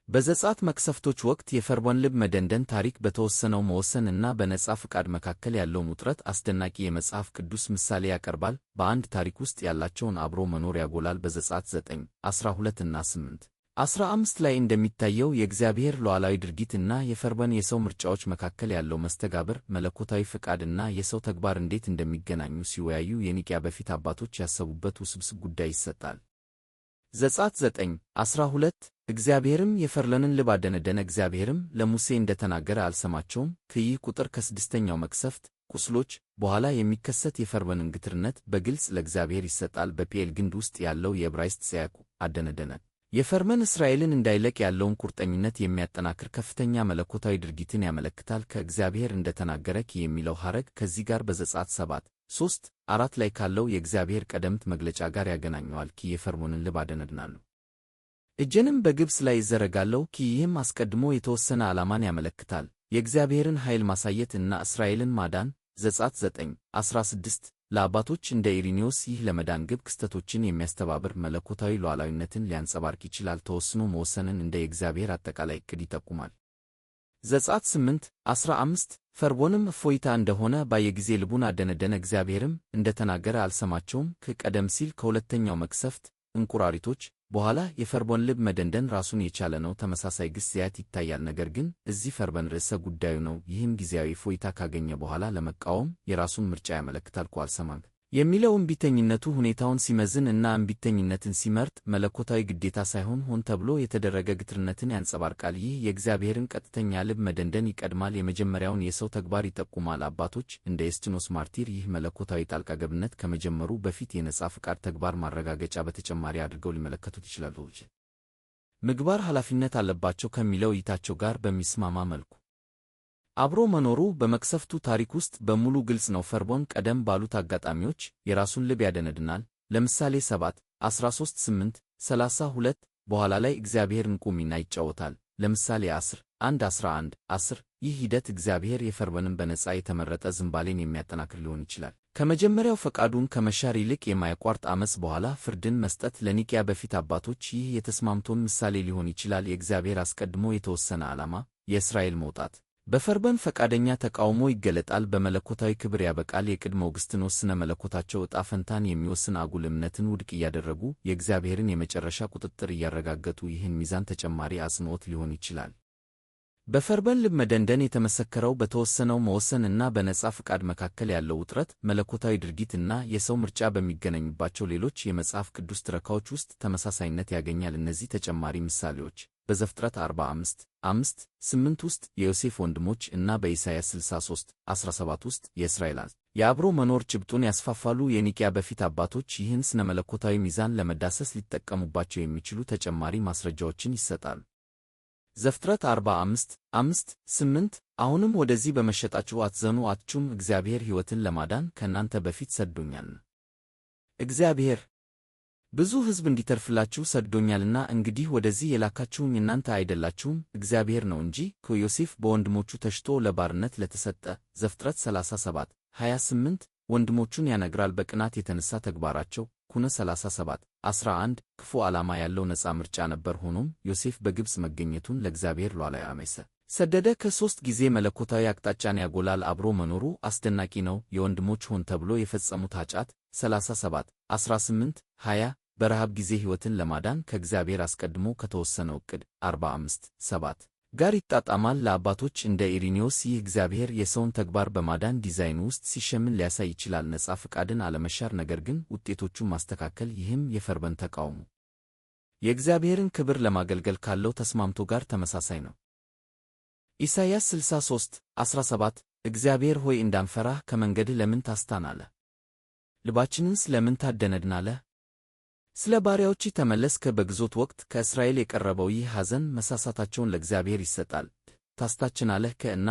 በዘጸአት መቅሰፍቶች ወቅት የፈርዖን ልብ መደንደን ታሪክ በተወሰነው መወሰን እና በነጻ ፍቃድ መካከል ያለውን ውጥረት አስደናቂ የመጽሐፍ ቅዱስ ምሳሌ ያቀርባል። በአንድ ታሪክ ውስጥ ያላቸውን አብሮ መኖር ያጎላል። በዘጸአት 9 12 እና 8 15 ላይ እንደሚታየው የእግዚአብሔር ሉዓላዊ ድርጊት እና የፈርዖን የሰው ምርጫዎች መካከል ያለው መስተጋብር መለኮታዊ ፍቃድ እና የሰው ተግባር እንዴት እንደሚገናኙ ሲወያዩ የኒቅያ በፊት አባቶች ያሰቡበት ውስብስብ ጉዳይ ይሰጣል። ዘጸአት 9 12 እግዚአብሔርም የፈርዖንን ልብ አደነደነ፣ እግዚአብሔርም ለሙሴ እንደተናገረ አልሰማቸውም። ይህ ቁጥር ከስድስተኛው መቅሰፍት ቁስሎች በኋላ የሚከሰት የፈርዖንን ግትርነት በግልጽ ለእግዚአብሔር ይሰጣል። በፒኤል ግንድ ውስጥ ያለው የዕብራይስጥ ሲያቁ አደነደነ የፈርዖን እስራኤልን እንዳይለቅ ያለውን ቁርጠኝነት የሚያጠናክር ከፍተኛ መለኮታዊ ድርጊትን ያመለክታል። ከእግዚአብሔር እንደተናገረ የሚለው ሐረግ ከዚህ ጋር በዘጸአት 7 3 4 ላይ ካለው የእግዚአብሔር ቀደምት መግለጫ ጋር ያገናኘዋል። የፈርዖንን ልብ አደነድናለሁ፣ እጄንም በግብፅ ላይ እዘረጋለሁ። ይህም አስቀድሞ የተወሰነ ዓላማን ያመለክታል፣ የእግዚአብሔርን ኃይል ማሳየት እና እስራኤልን ማዳን። ዘጸአት 9 16 ለአባቶች እንደ ኢሪኒዮስ ይህ ለመዳን ግብ ክስተቶችን የሚያስተባብር መለኮታዊ ሉዓላዊነትን ሊያንጸባርቅ ይችላል። ተወስኖ መወሰንን እንደ የእግዚአብሔር አጠቃላይ ዕቅድ ይጠቁማል። ዘጸአት 8 15 ፈርዖንም እፎይታ እንደሆነ ባየ ጊዜ ልቡን አደነደነ፣ እግዚአብሔርም እንደተናገረ አልሰማቸውም። ቀደም ሲል ከሁለተኛው መቅሰፍት እንቁራሪቶች በኋላ የፈርዖን ልብ መደንደን ራሱን የቻለ ነው። ተመሳሳይ ግስያት ይታያል፣ ነገር ግን እዚህ ፈርዖን ርዕሰ ጉዳዩ ነው። ይህም ጊዜያዊ እፎይታ ካገኘ በኋላ ለመቃወም የራሱን ምርጫ ያመለክታል። አልሰማም የሚለው እምቢተኝነቱ ሁኔታውን ሲመዝን እና እምቢተኝነትን ሲመርጥ መለኮታዊ ግዴታ ሳይሆን ሆን ተብሎ የተደረገ ግትርነትን ያንጸባርቃል። ይህ የእግዚአብሔርን ቀጥተኛ ልብ መደንደን ይቀድማል፣ የመጀመሪያውን የሰው ተግባር ይጠቁማል። አባቶች እንደ ኤስቲኖስ ማርቲር ይህ መለኮታዊ ጣልቃ ገብነት ከመጀመሩ በፊት የነጻ ፍቃድ ተግባር ማረጋገጫ በተጨማሪ አድርገው ሊመለከቱት ይችላሉ። ምግባር ኃላፊነት አለባቸው ከሚለው እይታቸው ጋር በሚስማማ መልኩ አብሮ መኖሩ በመቅሰፍቱ ታሪክ ውስጥ በሙሉ ግልጽ ነው። ፈርዖን ቀደም ባሉት አጋጣሚዎች የራሱን ልብ ያደነድናል። ለምሳሌ 7 13 8 32 በኋላ ላይ እግዚአብሔር ንቁ ሚና ይጫወታል። ለምሳሌ 10 1 11 10 ይህ ሂደት እግዚአብሔር የፈርዖንን በነጻ የተመረጠ ዝንባሌን የሚያጠናክር ሊሆን ይችላል። ከመጀመሪያው ፈቃዱን ከመሻር ይልቅ የማያቋርጥ ዓመፅ በኋላ ፍርድን መስጠት ለኒቅያ በፊት አባቶች ይህ የተስማምቶን ምሳሌ ሊሆን ይችላል። የእግዚአብሔር አስቀድሞ የተወሰነ ዓላማ የእስራኤል መውጣት በፈርዖን ፈቃደኛ ተቃውሞ ይገለጣል፣ በመለኮታዊ ክብር ያበቃል። የቅድመ ኦግስጢኖስ ስነ መለኮታቸው ዕጣ ፈንታን የሚወስን አጉል እምነትን ውድቅ እያደረጉ የእግዚአብሔርን የመጨረሻ ቁጥጥር እያረጋገጡ ይህን ሚዛን ተጨማሪ አጽንዖት ሊሆን ይችላል። በፈርዖን ልብ መደንደን የተመሰከረው በተወሰነው መወሰን እና በነጻ ፍቃድ መካከል ያለው ውጥረት መለኮታዊ ድርጊት እና የሰው ምርጫ በሚገናኙባቸው ሌሎች የመጽሐፍ ቅዱስ ትረካዎች ውስጥ ተመሳሳይነት ያገኛል። እነዚህ ተጨማሪ ምሳሌዎች በዘፍጥረት 45 5 8 ውስጥ የዮሴፍ ወንድሞች እና በኢሳይያስ 63 17 ውስጥ የእስራኤል የአብሮ መኖር ጭብጡን ያስፋፋሉ። የኒቅያ በፊት አባቶች ይህን ስነ መለኮታዊ ሚዛን ለመዳሰስ ሊጠቀሙባቸው የሚችሉ ተጨማሪ ማስረጃዎችን ይሰጣሉ። ዘፍጥረት 45 5 8 አሁንም ወደዚህ በመሸጣችሁ አትዘኑ፣ አትጩም፣ እግዚአብሔር ሕይወትን ለማዳን ከእናንተ በፊት ሰድዶኛልና እግዚአብሔር ብዙ ሕዝብ እንዲተርፍላችሁ ሰድዶኛልና እንግዲህ ወደዚህ የላካችሁኝ እናንተ አይደላችሁም እግዚአብሔር ነው እንጂ። ዮሴፍ በወንድሞቹ ተሽጦ ለባርነት ለተሰጠ ዘፍጥረት 37 28 ወንድሞቹን ያነግራል። በቅናት የተነሳ ተግባራቸው ኩነ 37 11 ክፉ ዓላማ ያለው ነጻ ምርጫ ነበር። ሆኖም ዮሴፍ በግብፅ መገኘቱን ለእግዚአብሔር ሉዓላዊ ዓመሰ ሰደደ። ከሦስት ጊዜ መለኮታዊ አቅጣጫን ያጎላል። አብሮ መኖሩ አስደናቂ ነው። የወንድሞች ሆን ተብሎ የፈጸሙት ኃጢአት 37 18 20 በረሃብ ጊዜ ሕይወትን ለማዳን ከእግዚአብሔር አስቀድሞ ከተወሰነው ዕቅድ 45 7 ጋር ይጣጣማል። ለአባቶች እንደ ኢሪኒዮስ ይህ እግዚአብሔር የሰውን ተግባር በማዳን ዲዛይን ውስጥ ሲሸምን ሊያሳይ ይችላል። ነጻ ፍቃድን አለመሻር ነገር ግን ውጤቶቹን ማስተካከል። ይህም የፈርዖን ተቃውሞ የእግዚአብሔርን ክብር ለማገልገል ካለው ተስማምቶ ጋር ተመሳሳይ ነው። ኢሳይያስ 63:17 እግዚአብሔር ሆይ እንዳንፈራህ ከመንገድህ ለምን ታስታናለህ? ልባችንንስ ለምን ታደነድናለህ? ስለ ባሪያዎችህ ተመለስክ። በግዞት ወቅት ከእስራኤል የቀረበው ይህ ሐዘን መሳሳታቸውን ለእግዚአብሔር ይሰጣል። ታስታችናለህ እና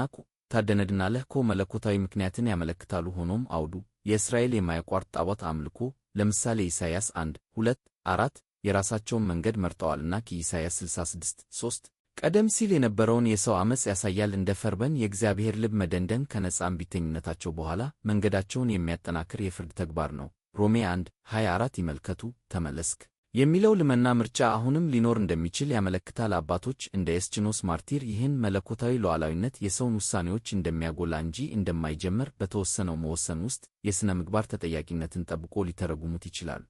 ታደነድናለህ መለኮታዊ ምክንያትን ያመለክታሉ። ሆኖም አውዱ የእስራኤል የማያቋርጥ ጣዖት አምልኮ ለምሳሌ ኢሳይያስ 1:2-4 የራሳቸውን መንገድ መርጠዋልና ኢሳይያስ 66:3 ቀደም ሲል የነበረውን የሰው ዓመፅ ያሳያል። እንደ ፈርዖን የእግዚአብሔር ልብ መደንደን ከነጻ እምቢተኝነታቸው በኋላ መንገዳቸውን የሚያጠናክር የፍርድ ተግባር ነው። ሮሜ 1:24 ይመልከቱ። ተመለስክ የሚለው ልመና ምርጫ አሁንም ሊኖር እንደሚችል ያመለክታል። አባቶች እንደ ኤስችኖስ ማርቲር ይህን መለኮታዊ ሉዓላዊነት የሰውን ውሳኔዎች እንደሚያጎላ እንጂ እንደማይጀምር በተወሰነው መወሰን ውስጥ የሥነ ምግባር ተጠያቂነትን ጠብቆ ሊተረጉሙት ይችላሉ።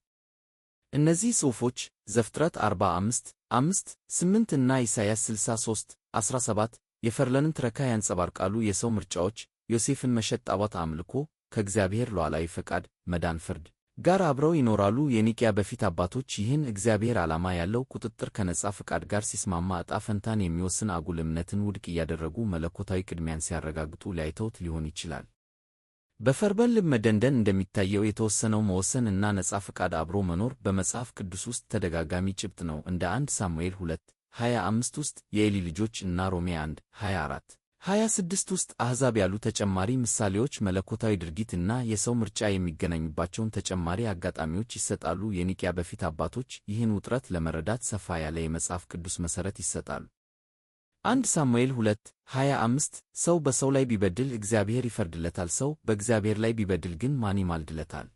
እነዚህ ጽሑፎች ዘፍጥረት 45:5-8 እና ኢሳይያስ 63:17 የፈርዖንን ትረካ ያንጸባርቃሉ። የሰው ምርጫዎች ዮሴፍን መሸጥ፣ ጣዖት አምልኮ ከእግዚአብሔር ሉዓላዊ ፈቃድ መዳን ፍርድ ጋር አብረው ይኖራሉ። የኒቅያ በፊት አባቶች ይህን እግዚአብሔር ዓላማ ያለው ቁጥጥር ከነጻ ፈቃድ ጋር ሲስማማ ዕጣ ፈንታን የሚወስን አጉል እምነትን ውድቅ እያደረጉ መለኮታዊ ቅድሚያን ሲያረጋግጡ ሊያይተውት ሊሆን ይችላል። በፈርዖን ልብ መደንደን እንደሚታየው የተወሰነው መወሰን እና ነጻ ፈቃድ አብሮ መኖር በመጽሐፍ ቅዱስ ውስጥ ተደጋጋሚ ጭብጥ ነው። እንደ 1 ሳሙኤል 2:25 ውስጥ የኤሊ ልጆች እና ሮሜ 1:26 ውስጥ አሕዛብ ያሉ ተጨማሪ ምሳሌዎች መለኮታዊ ድርጊት እና የሰው ምርጫ የሚገናኙባቸውን ተጨማሪ አጋጣሚዎች ይሰጣሉ። የኒቅያ በፊት አባቶች ይህን ውጥረት ለመረዳት ሰፋ ያለ የመጽሐፍ ቅዱስ መሠረት ይሰጣሉ። 1 ሳሙኤል 2:25 ሰው በሰው ላይ ቢበድል እግዚአብሔር ይፈርድለታል፣ ሰው በእግዚአብሔር ላይ ቢበድል ግን ማን ይማልድለታል?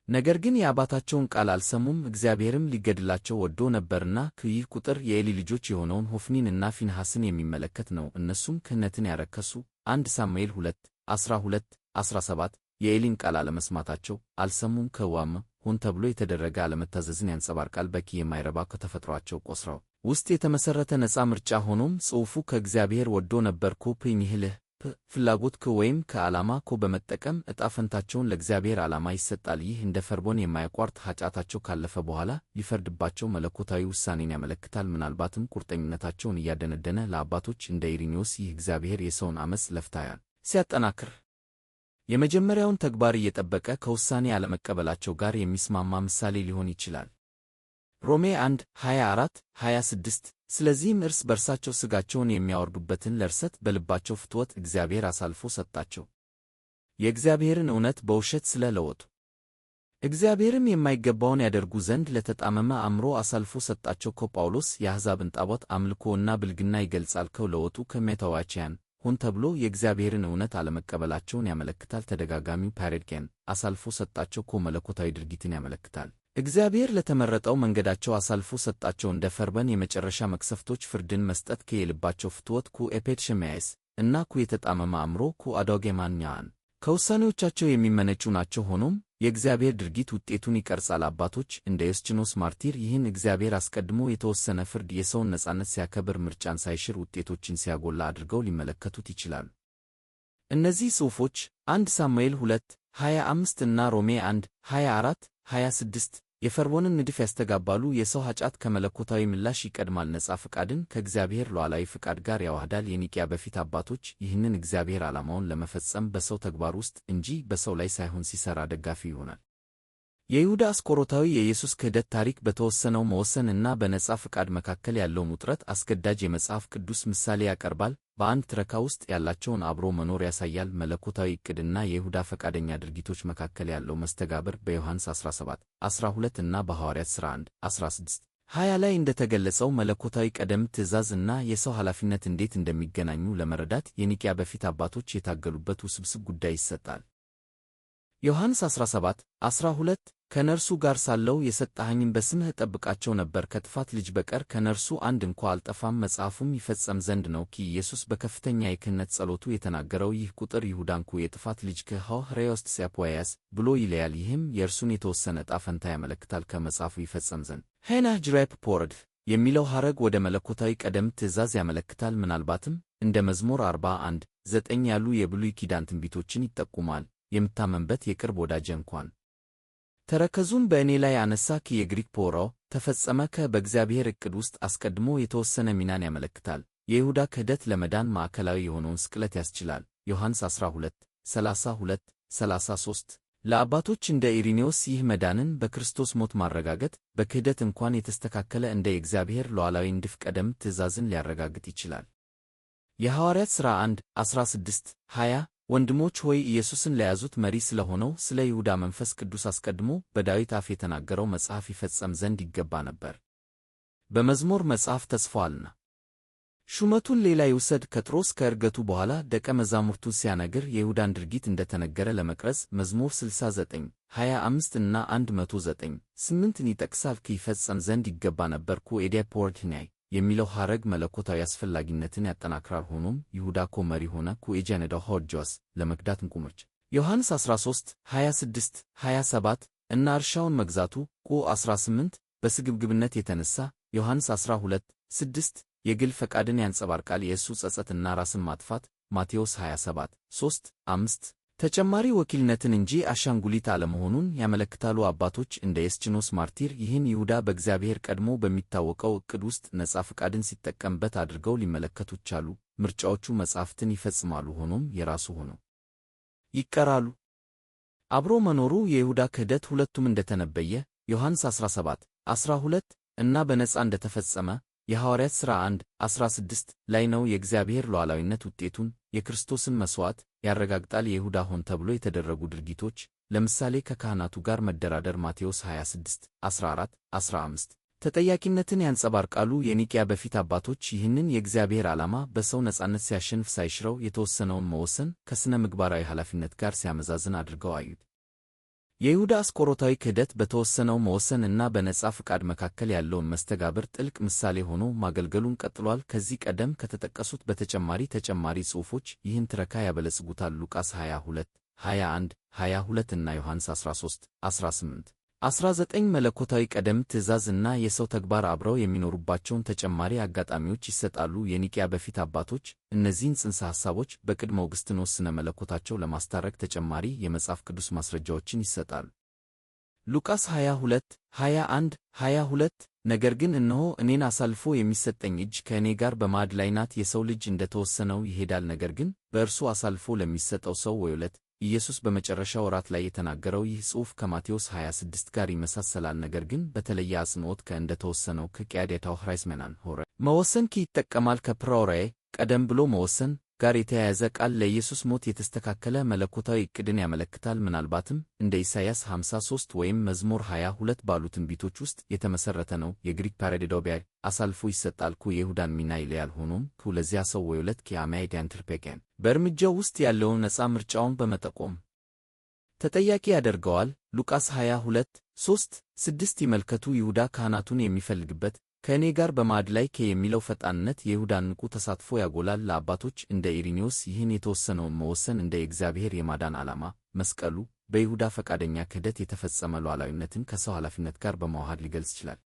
ነገር ግን የአባታቸውን ቃል አልሰሙም፣ እግዚአብሔርም ሊገድላቸው ወዶ ነበርና። ይህ ቁጥር የኤሊ ልጆች የሆነውን ሆፍኒን እና ፊንሐስን የሚመለከት ነው። እነሱም ክህነትን ያረከሱ። 1 ሳሙኤል 2:12-17 የኤሊን ቃል አለመስማታቸው አልሰሙም ከዋም ሆን ተብሎ የተደረገ አለመታዘዝን ያንጸባርቃል። በቂ የማይረባ ከተፈጥሯቸው ቆስረው ውስጥ የተመሠረተ ነጻ ምርጫ። ሆኖም ጽሑፉ ከእግዚአብሔር ወዶ ነበር ይህልህ ፍላጎት ወይም ከዓላማ በመጠቀም ዕጣ ፈንታቸውን ለእግዚአብሔር ዓላማ ይሰጣል። ይህ እንደ ፈርዖን የማያቋርጥ ኃጢአታቸው ካለፈ በኋላ ሊፈርድባቸው መለኮታዊ ውሳኔን ያመለክታል፣ ምናልባትም ቁርጠኝነታቸውን እያደነደነ። ለአባቶች እንደ ኢሪኒዮስ ይህ እግዚአብሔር የሰውን ዓመፅ ለፍታያን ሲያጠናክር የመጀመሪያውን ተግባር እየጠበቀ ከውሳኔ አለመቀበላቸው ጋር የሚስማማ ምሳሌ ሊሆን ይችላል። ሮሜ 1:24-26 ስለዚህም እርስ በርሳቸው ሥጋቸውን የሚያወርዱበትን ለርሰት በልባቸው ፍትወት እግዚአብሔር አሳልፎ ሰጣቸው፣ የእግዚአብሔርን እውነት በውሸት ስለ ለወጡ። እግዚአብሔርም የማይገባውን ያደርጉ ዘንድ ለተጣመመ አእምሮ አሳልፎ ሰጣቸው። ጳውሎስ የአሕዛብን ጣዖት አምልኮ እና ብልግና ይገልጻል። ለወጡ ከሜታዋችያን ሆን ተብሎ የእግዚአብሔርን እውነት አለመቀበላቸውን ያመለክታል። ተደጋጋሚው ፓሬድኬን አሳልፎ ሰጣቸው መለኮታዊ ድርጊትን ያመለክታል። እግዚአብሔር ለተመረጠው መንገዳቸው አሳልፎ ሰጣቸው። እንደ ፈርዖን የመጨረሻ መቅሰፍቶች ፍርድን መስጠት የልባቸው ፍትወት ኤፔትሸማያስ እና የተጣመመ አእምሮ አዶጌማንያን ከውሳኔዎቻቸው የሚመነጩ ናቸው። ሆኖም የእግዚአብሔር ድርጊት ውጤቱን ይቀርጻል። አባቶች እንደ ኤስችኖስ ማርቲር ይህን እግዚአብሔር አስቀድሞ የተወሰነ ፍርድ የሰውን ነጻነት ሲያከብር፣ ምርጫን ሳይሽር ውጤቶችን ሲያጎላ አድርገው ሊመለከቱት ይችላሉ። እነዚህ ጽሑፎች 1 ሳሙኤል 2:25 እና ሮሜ 1:24-26 የፈርዖንን ንድፍ ያስተጋባሉ። የሰው ኃጢአት ከመለኮታዊ ምላሽ ይቀድማል፣ ነጻ ፈቃድን ከእግዚአብሔር ሉዓላዊ ፈቃድ ጋር ያዋህዳል። የኒቅያ በፊት አባቶች ይህንን እግዚአብሔር ዓላማውን ለመፈጸም በሰው ተግባር ውስጥ እንጂ በሰው ላይ ሳይሆን ሲሠራ ደጋፊ ይሆናል። የይሁዳ አስቆሮታዊ የኢየሱስ ክህደት ታሪክ በተወሰነው መወሰን እና በነጻ ፈቃድ መካከል ያለውን ውጥረት አስገዳጅ የመጽሐፍ ቅዱስ ምሳሌ ያቀርባል። በአንድ ትረካ ውስጥ ያላቸውን አብሮ መኖር ያሳያል። መለኮታዊ ዕቅድና የይሁዳ ፈቃደኛ ድርጊቶች መካከል ያለው መስተጋብር በዮሐንስ 17:12 እና በሐዋርያት ሥራ 1:16-20 ላይ እንደተገለጸው መለኮታዊ ቀደም ትእዛዝ እና የሰው ኃላፊነት እንዴት እንደሚገናኙ ለመረዳት የኒቅያ በፊት አባቶች የታገሉበት ውስብስብ ጉዳይ ይሰጣል። ዮሐንስ 17:12 ከነርሱ ጋር ሳለው የሰጠኸኝን በስምህ እጠብቃቸው ነበር፣ ከጥፋት ልጅ በቀር ከነርሱ አንድ እንኳ አልጠፋም፣ መጽሐፉም ይፈጸም ዘንድ ነው። ኢየሱስ በከፍተኛ የክህነት ጸሎቱ የተናገረው ይህ ቁጥር ይሁዳንኩ የጥፋት ልጅ ከሐዋርያውስጥ ሲያፖያስ ብሎ ይለያል። ይህም የእርሱን የተወሰነ ዕጣ ፈንታ ያመለክታል። ከመጽሐፉ ይፈጸም ዘንድ ሄናህ ጅራይፕ ፖርድ የሚለው ሐረግ ወደ መለኮታዊ ቀደም ትእዛዝ ያመለክታል። ምናልባትም እንደ መዝሙር 41:9 ያሉ የብሉይ ኪዳን ትንቢቶችን ይጠቁማል። የምታመንበት የቅርብ ወዳጄ እንኳን ተረከዙን በእኔ ላይ አነሳ። የግሪክ ፖሮ ተፈጸመ በእግዚአብሔር ዕቅድ ውስጥ አስቀድሞ የተወሰነ ሚናን ያመለክታል። የይሁዳ ክህደት ለመዳን ማዕከላዊ የሆነውን ስቅለት ያስችላል። ዮሐንስ 12 32 33 ለአባቶች እንደ ኢሪኔዎስ ይህ መዳንን በክርስቶስ ሞት ማረጋገጥ በክህደት እንኳን የተስተካከለ እንደ የእግዚአብሔር ሉዓላዊ ንድፍ ቀደም ትእዛዝን ሊያረጋግጥ ይችላል። የሐዋርያት ሥራ 1 16 20 ወንድሞች ሆይ ኢየሱስን ለያዙት መሪ ስለሆነው ስለ ይሁዳ መንፈስ ቅዱስ አስቀድሞ በዳዊት አፍ የተናገረው መጽሐፍ ይፈጸም ዘንድ ይገባ ነበር። በመዝሙር መጽሐፍ ተጽፏልና ሹመቱን ሌላ ይውሰድ። ከጴጥሮስ ከዕርገቱ በኋላ ደቀ መዛሙርቱን ሲያነግር የይሁዳን ድርጊት እንደተነገረ ለመቅረጽ መዝሙር 69 25 እና 109 8ን ይጠቅሳል። ይፈጸም ዘንድ ይገባ ነበር ኤዲያፖርትናይ የሚለው ሐረግ መለኮታዊ አስፈላጊነትን ያጠናክራል። ሆኖም ይሁዳ መሪ ሆነ ኤጀነዳው ሆርጆስ ለመክዳት እንቁሞች ዮሐንስ 13 26 27 እና እርሻውን መግዛቱ 18 በስግብግብነት የተነሳ ዮሐንስ 12 6 የግል ፈቃድን ያንጸባርቃል። የእሱ ጸጸትና ራስን ማጥፋት ማቴዎስ 27 3 5 ተጨማሪ ወኪልነትን እንጂ አሻንጉሊት አለመሆኑን ያመለክታሉ። አባቶች እንደ የስችኖስ ማርቲር ይህን ይሁዳ በእግዚአብሔር ቀድሞ በሚታወቀው ዕቅድ ውስጥ ነጻ ፈቃድን ሲጠቀምበት አድርገው ሊመለከቱት ቻሉ። ምርጫዎቹ መጻሕፍትን ይፈጽማሉ፣ ሆኖም የራሱ ሆነው ይቀራሉ። አብሮ መኖሩ የይሁዳ ክህደት ሁለቱም እንደተነበየ ዮሐንስ 17 12 እና በነጻ እንደተፈጸመ የሐዋርያት ሥራ 1 16 ላይ ነው። የእግዚአብሔር ሉዓላዊነት ውጤቱን የክርስቶስን መሥዋዕት ያረጋግጣል። የይሁዳ ሆን ተብሎ የተደረጉ ድርጊቶች ለምሳሌ ከካህናቱ ጋር መደራደር ማቴዎስ 26 14 15 ተጠያቂነትን ያንጸባርቃሉ። የኒቅያ በፊት አባቶች ይህንን የእግዚአብሔር ዓላማ በሰው ነጻነት ሲያሸንፍ ሳይሽረው የተወሰነውን መወሰን ከሥነ ምግባራዊ ኃላፊነት ጋር ሲያመዛዝን አድርገው አዩት። የይሁዳ አስቆሮታዊ ክህደት በተወሰነው መወሰን እና በነጻ ፈቃድ መካከል ያለውን መስተጋብር ጥልቅ ምሳሌ ሆኖ ማገልገሉን ቀጥሏል። ከዚህ ቀደም ከተጠቀሱት በተጨማሪ ተጨማሪ ጽሑፎች ይህን ትረካ ያበለጽጉታል። ሉቃስ 22 21 22 እና ዮሐንስ 13 18 19 መለኮታዊ ቀደም ትእዛዝ እና የሰው ተግባር አብረው የሚኖሩባቸውን ተጨማሪ አጋጣሚዎች ይሰጣሉ። የኒቅያ በፊት አባቶች እነዚህን ጽንሰ ሐሳቦች በቅድመ አውግስጢኖስ ስነ መለኮታቸው ለማስታረቅ ተጨማሪ የመጽሐፍ ቅዱስ ማስረጃዎችን ይሰጣሉ። ሉቃስ 22 21 22 ነገር ግን እነሆ እኔን አሳልፎ የሚሰጠኝ እጅ ከእኔ ጋር በማዕድ ላይ ናት። የሰው ልጅ እንደተወሰነው ይሄዳል፣ ነገር ግን በእርሱ አሳልፎ ለሚሰጠው ሰው ወዮለት። ኢየሱስ በመጨረሻው ወራት ላይ የተናገረው ይህ ጽሑፍ ከማቴዎስ 26 ጋር ይመሳሰላል፣ ነገር ግን በተለየ አጽንዖት እንደተወሰነው ከቂያዴታው ኅራይስመናን ሆረ መወሰን ይጠቀማል። ከፕራውራዬ ቀደም ብሎ መወሰን ጋር የተያያዘ ቃል ለኢየሱስ ሞት የተስተካከለ መለኮታዊ ዕቅድን ያመለክታል። ምናልባትም እንደ ኢሳይያስ 53 ወይም መዝሙር 22 ባሉ ትንቢቶች ውስጥ የተመሠረተ ነው። የግሪክ ፓራዲዶቢያ አሳልፎ ይሰጣል የይሁዳን ሚና ይለያል። ሆኖም ለዚያ ሰው ወዮለት ከአማይድ አንትርፔኬን በእርምጃው ውስጥ ያለውን ነጻ ምርጫውን በመጠቆም ተጠያቂ ያደርገዋል። ሉቃስ 22 3 6 ይመልከቱ። ይሁዳ ካህናቱን የሚፈልግበት ከእኔ ጋር በማዕድ ላይ የሚለው ፈጣንነት የይሁዳን ንቁ ተሳትፎ ያጎላል። ለአባቶች እንደ ኢሪኔዎስ ይህን የተወሰነውን መወሰን እንደ የእግዚአብሔር የማዳን ዓላማ መስቀሉ በይሁዳ ፈቃደኛ ክህደት የተፈጸመ ሉዓላዊነትን ከሰው ኃላፊነት ጋር በማዋሃድ ሊገልጽ ይችላል።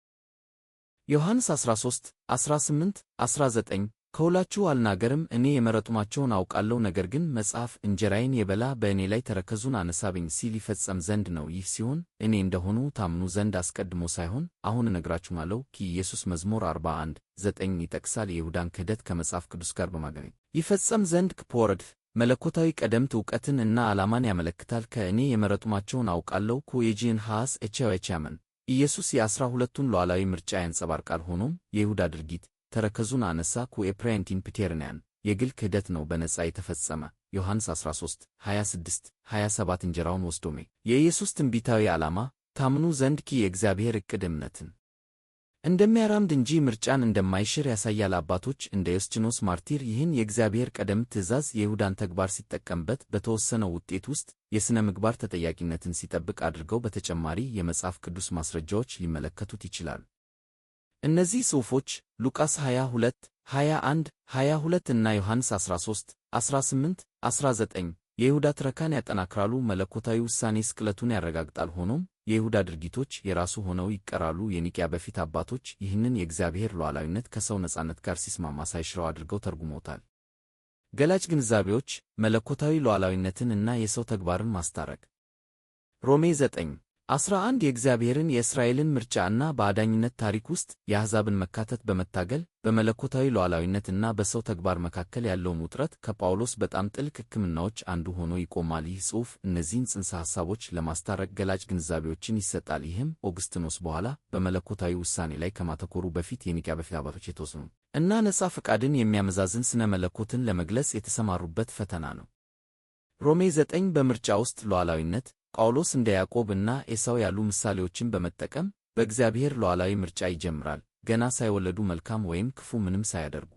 ዮሐንስ 13 18 19 ከሁላችሁ አልናገርም፣ እኔ የመረጡማቸውን አውቃለሁ፣ ነገር ግን መጽሐፍ እንጀራዬን የበላ በእኔ ላይ ተረከዙን አነሳብኝ ሲል ይፈጸም ዘንድ ነው። ይህ ሲሆን እኔ እንደሆኑ ታምኑ ዘንድ አስቀድሞ ሳይሆን አሁን እነግራችኋለሁ። ኢየሱስ መዝሙር 41 9 ይጠቅሳል። የይሁዳን ክህደት ከመጽሐፍ ቅዱስ ጋር በማገናኘት ይፈጸም ዘንድ ክፖረድ መለኮታዊ ቀደምት ዕውቀትን እና ዓላማን ያመለክታል። ከእኔ የመረጡማቸውን አውቃለሁ የጂን ሐስ ኤችያመን ኢየሱስ የ12ቱን ሉዓላዊ ምርጫ ያንጸባርቃል። ሆኖም የይሁዳ ድርጊት ተረከዙን አነሳ ኤፕራይንቲን ፒቴርንያን የግል ክህደት ነው፣ በነጻ የተፈጸመ ዮሐንስ 13 26 27 እንጀራውን ወስዶሜ የኢየሱስ ትንቢታዊ ዓላማ ታምኑ ዘንድ የእግዚአብሔር ዕቅድ እምነትን እንደሚያራምድ እንጂ ምርጫን እንደማይሽር ያሳያል። አባቶች እንደ ዮስጢኖስ ማርቲር ይህን የእግዚአብሔር ቀደም ትእዛዝ የይሁዳን ተግባር ሲጠቀምበት በተወሰነው ውጤት ውስጥ የሥነ ምግባር ተጠያቂነትን ሲጠብቅ አድርገው በተጨማሪ የመጽሐፍ ቅዱስ ማስረጃዎች ሊመለከቱት ይችላሉ። እነዚህ ጽሑፎች ሉቃስ 22 21 22 እና ዮሐንስ 13 18 19 የይሁዳ ትረካን ያጠናክራሉ። መለኮታዊ ውሳኔ ስቅለቱን ያረጋግጣል። ሆኖም የይሁዳ ድርጊቶች የራሱ ሆነው ይቀራሉ። የኒቅያ በፊት አባቶች ይህንን የእግዚአብሔር ሉዓላዊነት ከሰው ነጻነት ጋር ሲስማማ ሳይሽረው አድርገው ተርጉመውታል። ገላጭ ግንዛቤዎች መለኮታዊ ሉዓላዊነትን እና የሰው ተግባርን ማስታረቅ ሮሜ 9 11 የእግዚአብሔርን የእስራኤልን ምርጫና በአዳኝነት ታሪክ ውስጥ የአሕዛብን መካተት በመታገል በመለኮታዊ ሉዓላዊነትና በሰው ተግባር መካከል ያለውን ውጥረት ከጳውሎስ በጣም ጥልቅ ሕክምናዎች አንዱ ሆኖ ይቆማል። ይህ ጽሑፍ እነዚህን ጽንሰ ሐሳቦች ለማስታረቅ ገላጭ ግንዛቤዎችን ይሰጣል። ይህም ኦግስጢኖስ በኋላ በመለኮታዊ ውሳኔ ላይ ከማተኮሩ በፊት የኒቅያ በፊት አባቶች የተወሰኑ እና ነፃ ፈቃድን የሚያመዛዝን ስነ መለኮትን ለመግለጽ የተሰማሩበት ፈተና ነው። ሮሜ 9 በምርጫ ውስጥ ሉዓላዊነት ጳውሎስ እንደ ያዕቆብ እና ኤሳው ያሉ ምሳሌዎችን በመጠቀም በእግዚአብሔር ሉዓላዊ ምርጫ ይጀምራል። ገና ሳይወለዱ መልካም ወይም ክፉ ምንም ሳያደርጉ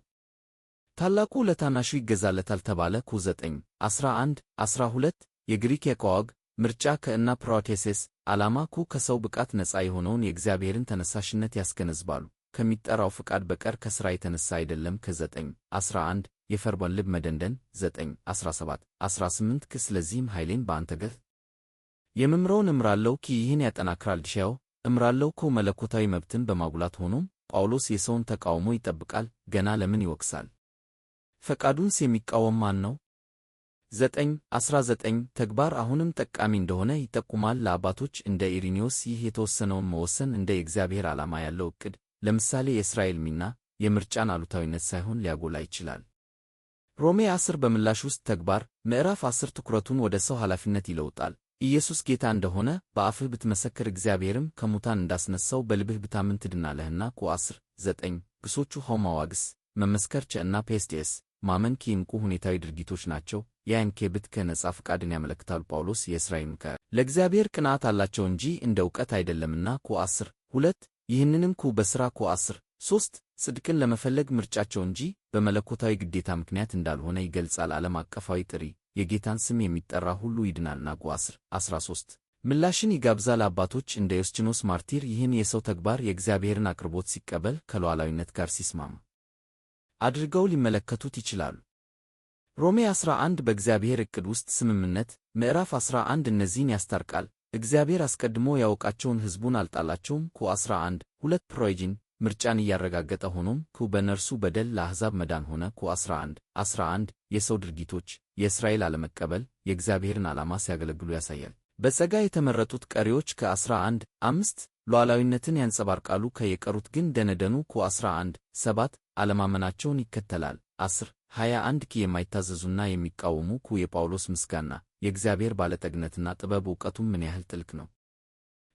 ታላቁ ለታናሹ ይገዛለታል ተባለ። 9 11 12 የግሪክ የኮዋግ ምርጫ ከእና ፕሮቴሴስ ዓላማ ከሰው ብቃት ነፃ የሆነውን የእግዚአብሔርን ተነሳሽነት ያስገነዝባሉ። ከሚጠራው ፍቃድ በቀር ከሥራ የተነሳ አይደለም። ከ9 11 የፈርዖን ልብ መደንደን 9 17 18 ስለዚህም ኃይሌን በአንተ ገፍ የምምረውን እምራለሁ ይህን ያጠናክራል። ዲሻው እምራለሁ መለኮታዊ መብትን በማጉላት ሆኖም ጳውሎስ የሰውን ተቃውሞ ይጠብቃል። ገና ለምን ይወቅሳል? ፈቃዱንስ የሚቃወም ማን ነው? 9 19 ተግባር አሁንም ጠቃሚ እንደሆነ ይጠቁማል። ለአባቶች እንደ ኢሪኒዮስ ይህ የተወሰነውን መወሰን እንደ የእግዚአብሔር ዓላማ ያለው ዕቅድ፣ ለምሳሌ የእስራኤል ሚና የምርጫን አሉታዊነት ሳይሆን ሊያጎላ ይችላል። ሮሜ 10 በምላሽ ውስጥ ተግባር ምዕራፍ 10 ትኩረቱን ወደ ሰው ኃላፊነት ይለውጣል። ኢየሱስ ጌታ እንደሆነ በአፍህ ብትመሰክር እግዚአብሔርም ከሙታን እንዳስነሳው በልብህ ብታምን ትድናለህና። 10 9 ግሶቹ ሆማዋግስ መመስከር እና ፔስቴስ ማመን እንቁ ሁኔታዊ ድርጊቶች ናቸው። ያንኬብት ከነጻ ፈቃድን ያመለክታሉ። ጳውሎስ የእስራኤል ለእግዚአብሔር ቅንዓት አላቸው እንጂ እንደ ዕውቀት አይደለምና። 10 2 ይህንንም በሥራ 10 3 ጽድቅን ለመፈለግ ምርጫቸው እንጂ በመለኮታዊ ግዴታ ምክንያት እንዳልሆነ ይገልጻል። ዓለም አቀፋዊ ጥሪ የጌታን ስም የሚጠራ ሁሉ ይድናልና። 10 13 ምላሽን ይጋብዛል። አባቶች እንደ ዮስጢኖስ ማርቲር ይህን የሰው ተግባር የእግዚአብሔርን አቅርቦት ሲቀበል ከሉዓላዊነት ጋር ሲስማማ አድርገው ሊመለከቱት ይችላሉ። ሮሜ 11 በእግዚአብሔር ዕቅድ ውስጥ ስምምነት ምዕራፍ 11 እነዚህን ያስታርቃል። እግዚአብሔር አስቀድሞ ያወቃቸውን ሕዝቡን አልጣላቸውም። 11 2 ፕሮይጂን ምርጫን እያረጋገጠ ሆኖም በነርሱ በደል ለአሕዛብ መዳን ሆነ። 11 11 የሰው ድርጊቶች የእስራኤል አለመቀበል የእግዚአብሔርን ዓላማ ሲያገለግሉ ያሳያል። በጸጋ የተመረጡት ቀሪዎች ከ11 5 ሉዓላዊነትን ያንጸባርቃሉ። የቀሩት ግን ደነደኑ። 11 7 አለማመናቸውን ይከተላል። 10 21 የማይታዘዙና የሚቃወሙ የጳውሎስ ምስጋና የእግዚአብሔር ባለጠግነትና ጥበብ ዕውቀቱም ምን ያህል ጥልቅ ነው።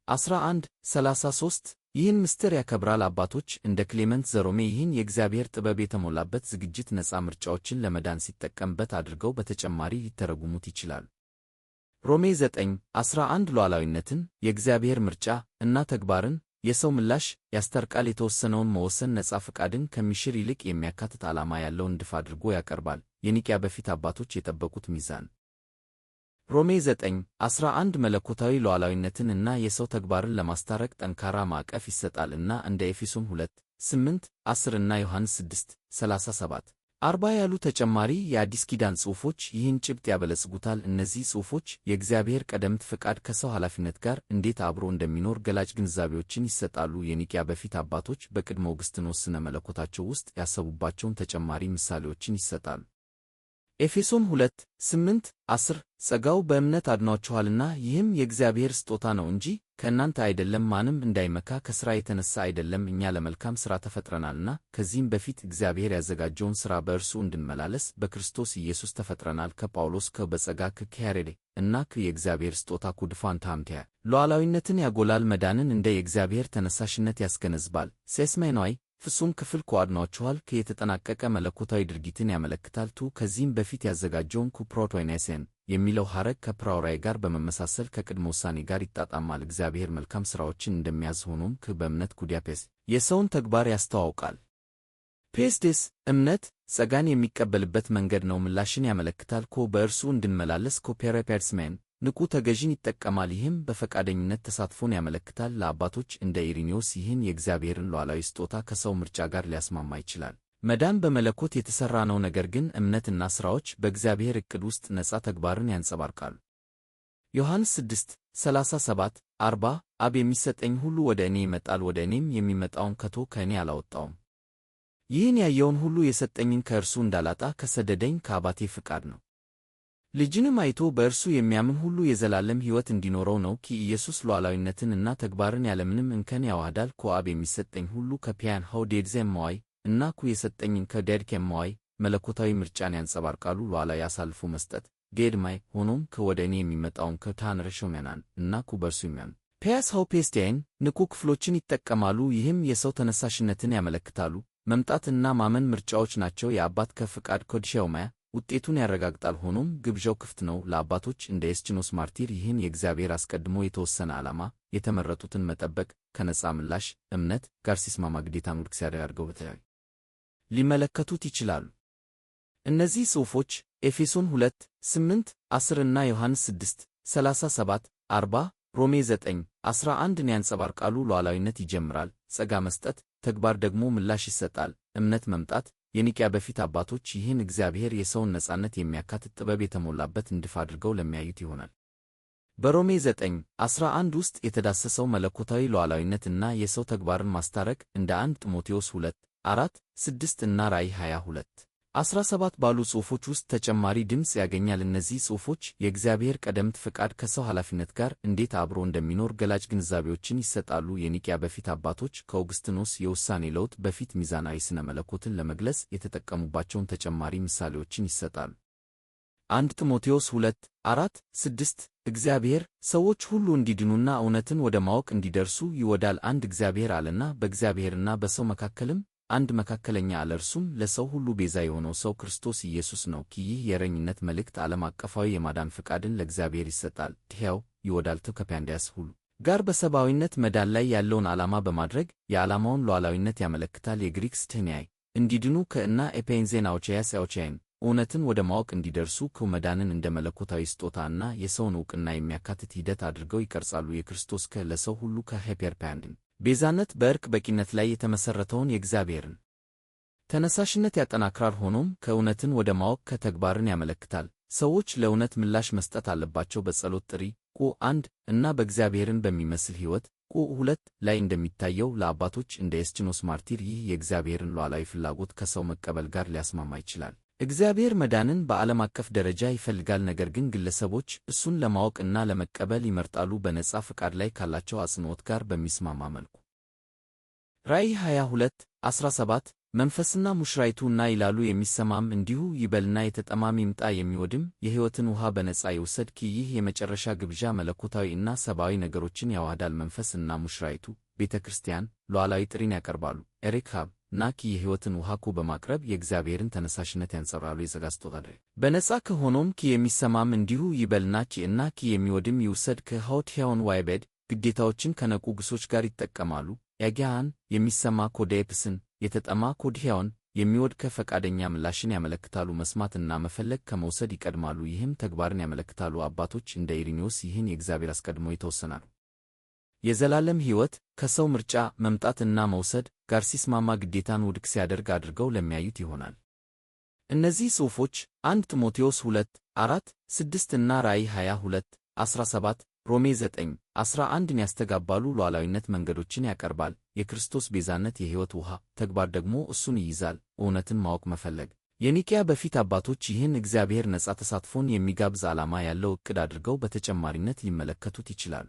11 33 ይህን ምስጢር ያከብራል። አባቶች እንደ ክሌመንት ዘሮሜ ይህን የእግዚአብሔር ጥበብ የተሞላበት ዝግጅት ነፃ ምርጫዎችን ለመዳን ሲጠቀምበት አድርገው በተጨማሪ ሊተረጉሙት ይችላሉ። ሮሜ 9 11 ሉዓላዊነትን የእግዚአብሔር ምርጫ እና ተግባርን የሰው ምላሽ ያስታርቃል። የተወሰነውን መወሰን ነፃ ፈቃድን ከሚሽር ይልቅ የሚያካትት ዓላማ ያለው ንድፍ አድርጎ ያቀርባል። የኒቅያ በፊት አባቶች የጠበቁት ሚዛን ሮሜ 9 11 መለኮታዊ ሉዓላዊነትን እና የሰው ተግባርን ለማስታረቅ ጠንካራ ማዕቀፍ ይሰጣል እና እንደ ኤፌሶን 2 8 10 እና ዮሐንስ 6 37 40 ያሉ ተጨማሪ የአዲስ ኪዳን ጽሑፎች ይህን ጭብጥ ያበለጽጉታል። እነዚህ ጽሑፎች የእግዚአብሔር ቀደምት ፈቃድ ከሰው ኃላፊነት ጋር እንዴት አብሮ እንደሚኖር ገላጭ ግንዛቤዎችን ይሰጣሉ። የኒቅያ በፊት አባቶች በቅድመ ኦግስጢኖስ ስነ መለኮታቸው ውስጥ ያሰቡባቸውን ተጨማሪ ምሳሌዎችን ይሰጣሉ። ኤፌሶን 2 8 10 ጸጋው በእምነት አድኗችኋልና ይህም የእግዚአብሔር ስጦታ ነው እንጂ ከእናንተ አይደለም፣ ማንም እንዳይመካ ከሥራ የተነሣ አይደለም፣ እኛ ለመልካም ሥራ ተፈጥረናልና። ከዚህም በፊት እግዚአብሔር ያዘጋጀውን ሥራ በእርሱ እንድንመላለስ በክርስቶስ ኢየሱስ ተፈጥረናል። ከጳውሎስ በጸጋ ከያሬድ እና የእግዚአብሔር ስጦታ ድፋን ታምቲያ ሉዓላዊነትን ያጎላል። መዳንን እንደ የእግዚአብሔር ተነሳሽነት ያስገነዝባል። ሴስሜኖይ ፍጹም ክፍል አድኗችኋል የተጠናቀቀ መለኮታዊ ድርጊትን ያመለክታል። ከዚህም በፊት ያዘጋጀውን ፕሮቶይኔሴን የሚለው ሐረግ ከፕራውራይ ጋር በመመሳሰል ከቅድመ ውሳኔ ጋር ይጣጣማል። እግዚአብሔር መልካም ሥራዎችን እንደሚያዝ ሆኖም በእምነት ኩዲያፔስ የሰውን ተግባር ያስተዋውቃል። ፔስዴስ እምነት ጸጋን የሚቀበልበት መንገድ ነው። ምላሽን ያመለክታል። በእርሱ እንድንመላለስ ፔሬፔርስሜን ንቁ ተገዥን ይጠቀማል። ይህም በፈቃደኝነት ተሳትፎን ያመለክታል። ለአባቶች እንደ ኢሪኒዮስ ይህን የእግዚአብሔርን ሉዓላዊ ስጦታ ከሰው ምርጫ ጋር ሊያስማማ ይችላል። መዳን በመለኮት የተሠራ ነው፣ ነገር ግን እምነትና ሥራዎች በእግዚአብሔር ዕቅድ ውስጥ ነፃ ተግባርን ያንጸባርቃሉ። ዮሐንስ 6 37 40 አብ የሚሰጠኝ ሁሉ ወደ እኔ ይመጣል፣ ወደ እኔም የሚመጣውን ከቶ ከእኔ አላወጣውም። ይህን ያየውን ሁሉ የሰጠኝን ከእርሱ እንዳላጣ ከሰደደኝ ከአባቴ ፍቃድ ነው። ልጅንም አይቶ በእርሱ የሚያምን ሁሉ የዘላለም ሕይወት እንዲኖረው ነው። ኢየሱስ ሉዓላዊነትን እና ተግባርን ያለምንም እንከን ያዋህዳል። ከአብ የሚሰጠኝ ሁሉ ከፒያን ሆው ዴድዜም መዋይ እና የሰጠኝን ከዴድኬም መዋይ መለኮታዊ ምርጫን ያንጸባርቃሉ። ሉዓላዊ አሳልፎ መስጠት ጌድማይ ሆኖም ወደ እኔ የሚመጣውን ታንረሾሜናን እና በእርሱ የሚያምን ፒያስ ሆው ፔስቲያን ንቁ ክፍሎችን ይጠቀማሉ። ይህም የሰው ተነሳሽነትን ያመለክታሉ። መምጣት እና ማመን ምርጫዎች ናቸው። የአባት ከፍቃድ ኮድሼውማያ ውጤቱን ያረጋግጣል። ሆኖም ግብዣው ክፍት ነው ለአባቶች እንደ ኤስችኖስ ማርቲር። ይህን የእግዚአብሔር አስቀድሞ የተወሰነ ዓላማ የተመረጡትን መጠበቅ ከነጻ ምላሽ እምነት ጋር ሲስማማ ግዴታን ውድቅ ሲያደርገው በተለይ ሊመለከቱት ይችላሉ። እነዚህ ጽሑፎች ኤፌሶን 2 8 10 እና ዮሐንስ 6 37 40 ሮሜ 9 11ን ያንጸባርቃሉ። ሉዓላዊነት ይጀምራል፣ ጸጋ መስጠት፣ ተግባር ደግሞ ምላሽ ይሰጣል። እምነት መምጣት የኒቅያ በፊት አባቶች ይህን እግዚአብሔር የሰውን ነጻነት የሚያካትት ጥበብ የተሞላበት ንድፍ አድርገው ለሚያዩት ይሆናል። በሮሜ 9 11 ውስጥ የተዳሰሰው መለኮታዊ ሉዓላዊነት እና የሰው ተግባርን ማስታረቅ እንደ 1 ጢሞቴዎስ 2 4 6 እና ራእይ 22 17 ባሉ ጽሑፎች ውስጥ ተጨማሪ ድምፅ ያገኛል። እነዚህ ጽሑፎች የእግዚአብሔር ቀደምት ፈቃድ ከሰው ኃላፊነት ጋር እንዴት አብሮ እንደሚኖር ገላጭ ግንዛቤዎችን ይሰጣሉ። የኒቅያ በፊት አባቶች ከኦግስጢኖስ የውሳኔ ለውጥ በፊት ሚዛናዊ ስነ መለኮትን ለመግለጽ የተጠቀሙባቸውን ተጨማሪ ምሳሌዎችን ይሰጣሉ። 1 ጢሞቴዎስ 2 4 6 እግዚአብሔር ሰዎች ሁሉ እንዲድኑና እውነትን ወደ ማወቅ እንዲደርሱ ይወዳል። አንድ እግዚአብሔር አለና በእግዚአብሔርና በሰው መካከልም አንድ መካከለኛ አለ፣ እርሱም ለሰው ሁሉ ቤዛ የሆነው ሰው ክርስቶስ ኢየሱስ ነው። ይህ የእረኝነት መልእክት ዓለም አቀፋዊ የማዳን ፈቃድን ለእግዚአብሔር ይሰጣል። ሕያው ይወዳል ከፓንዲያስ ሁሉ ጋር በሰብአዊነት መዳን ላይ ያለውን ዓላማ በማድረግ የዓላማውን ሉዓላዊነት ያመለክታል። የግሪክ ስትንያይ እንዲድኑ ከእና ኤፔንዜን አውቼያስ አውቼይን እውነትን ወደ ማወቅ እንዲደርሱ መዳንን እንደ መለኮታዊ ስጦታ እና የሰውን ዕውቅና የሚያካትት ሂደት አድርገው ይቀርጻሉ። የክርስቶስ ለሰው ሁሉ ከሄፐርፓንድን ቤዛነት በዕርቅ በቂነት ላይ የተመሠረተውን የእግዚአብሔርን ተነሳሽነት ያጠናክራል። ሆኖም ከእውነትን ወደ ማወቅ ከተግባርን ያመለክታል። ሰዎች ለእውነት ምላሽ መስጠት አለባቸው። በጸሎት ጥሪ 1 እና በእግዚአብሔርን በሚመስል ሕይወት 2 ላይ እንደሚታየው ለአባቶች እንደ ኤስችኖስ ማርቲር ይህ የእግዚአብሔርን ሉዓላዊ ፍላጎት ከሰው መቀበል ጋር ሊያስማማ ይችላል። እግዚአብሔር መዳንን በዓለም አቀፍ ደረጃ ይፈልጋል፣ ነገር ግን ግለሰቦች እሱን ለማወቅ እና ለመቀበል ይመርጣሉ በነጻ ፈቃድ ላይ ካላቸው አጽንዖት ጋር በሚስማማ መልኩ። ራእይ 22 17 መንፈስና ሙሽራይቱ እና ይላሉ የሚሰማም እንዲሁ ይበልና የተጠማም ይምጣ የሚወድም የሕይወትን ውሃ በነጻ ይውሰድ። ይህ የመጨረሻ ግብዣ መለኮታዊ እና ሰብአዊ ነገሮችን ያዋህዳል። መንፈስ እና ሙሽራይቱ ቤተ ክርስቲያን ሉዓላዊ ጥሪን ያቀርባሉ። ኤሪክ ሃብ ናኪ የሕይወትን ውሃ በማቅረብ የእግዚአብሔርን ተነሳሽነት ያንጸባርቃሉ። የጸጋ ስጦታ በነጻ ከሆኖም የሚሰማም እንዲሁ ይበልና እና የሚወድም ይውሰድ። ከሆት ሕያውን ዋይቤድ ግዴታዎችን ከነቁ ግሶች ጋር ይጠቀማሉ። ያጊያን የሚሰማ ኮዴፕስን የተጠማ ኮድሕያውን የሚወድ ከፈቃደኛ ምላሽን ያመለክታሉ። መስማትና መፈለግ ከመውሰድ ይቀድማሉ፣ ይህም ተግባርን ያመለክታሉ። አባቶች እንደ ኢሪኒዮስ ይህን የእግዚአብሔር አስቀድሞ የተወሰናሉ። የዘላለም ሕይወት ከሰው ምርጫ መምጣትና መውሰድ ጋር ሲስማማ ግዴታን ውድቅ ሲያደርግ አድርገው ለሚያዩት ይሆናል። እነዚህ ጽሑፎች 1 ጢሞቴዎስ 2 4 6 እና ራእይ 22 17 ሮሜ 9 11ን ያስተጋባሉ። ሉዓላዊነት መንገዶችን ያቀርባል። የክርስቶስ ቤዛነት የሕይወት ውሃ ተግባር ደግሞ እሱን ይይዛል። እውነትን ማወቅ መፈለግ የኒቅያ በፊት አባቶች ይህን እግዚአብሔር ነጻ ተሳትፎን የሚጋብዝ ዓላማ ያለው ዕቅድ አድርገው በተጨማሪነት ሊመለከቱት ይችላሉ።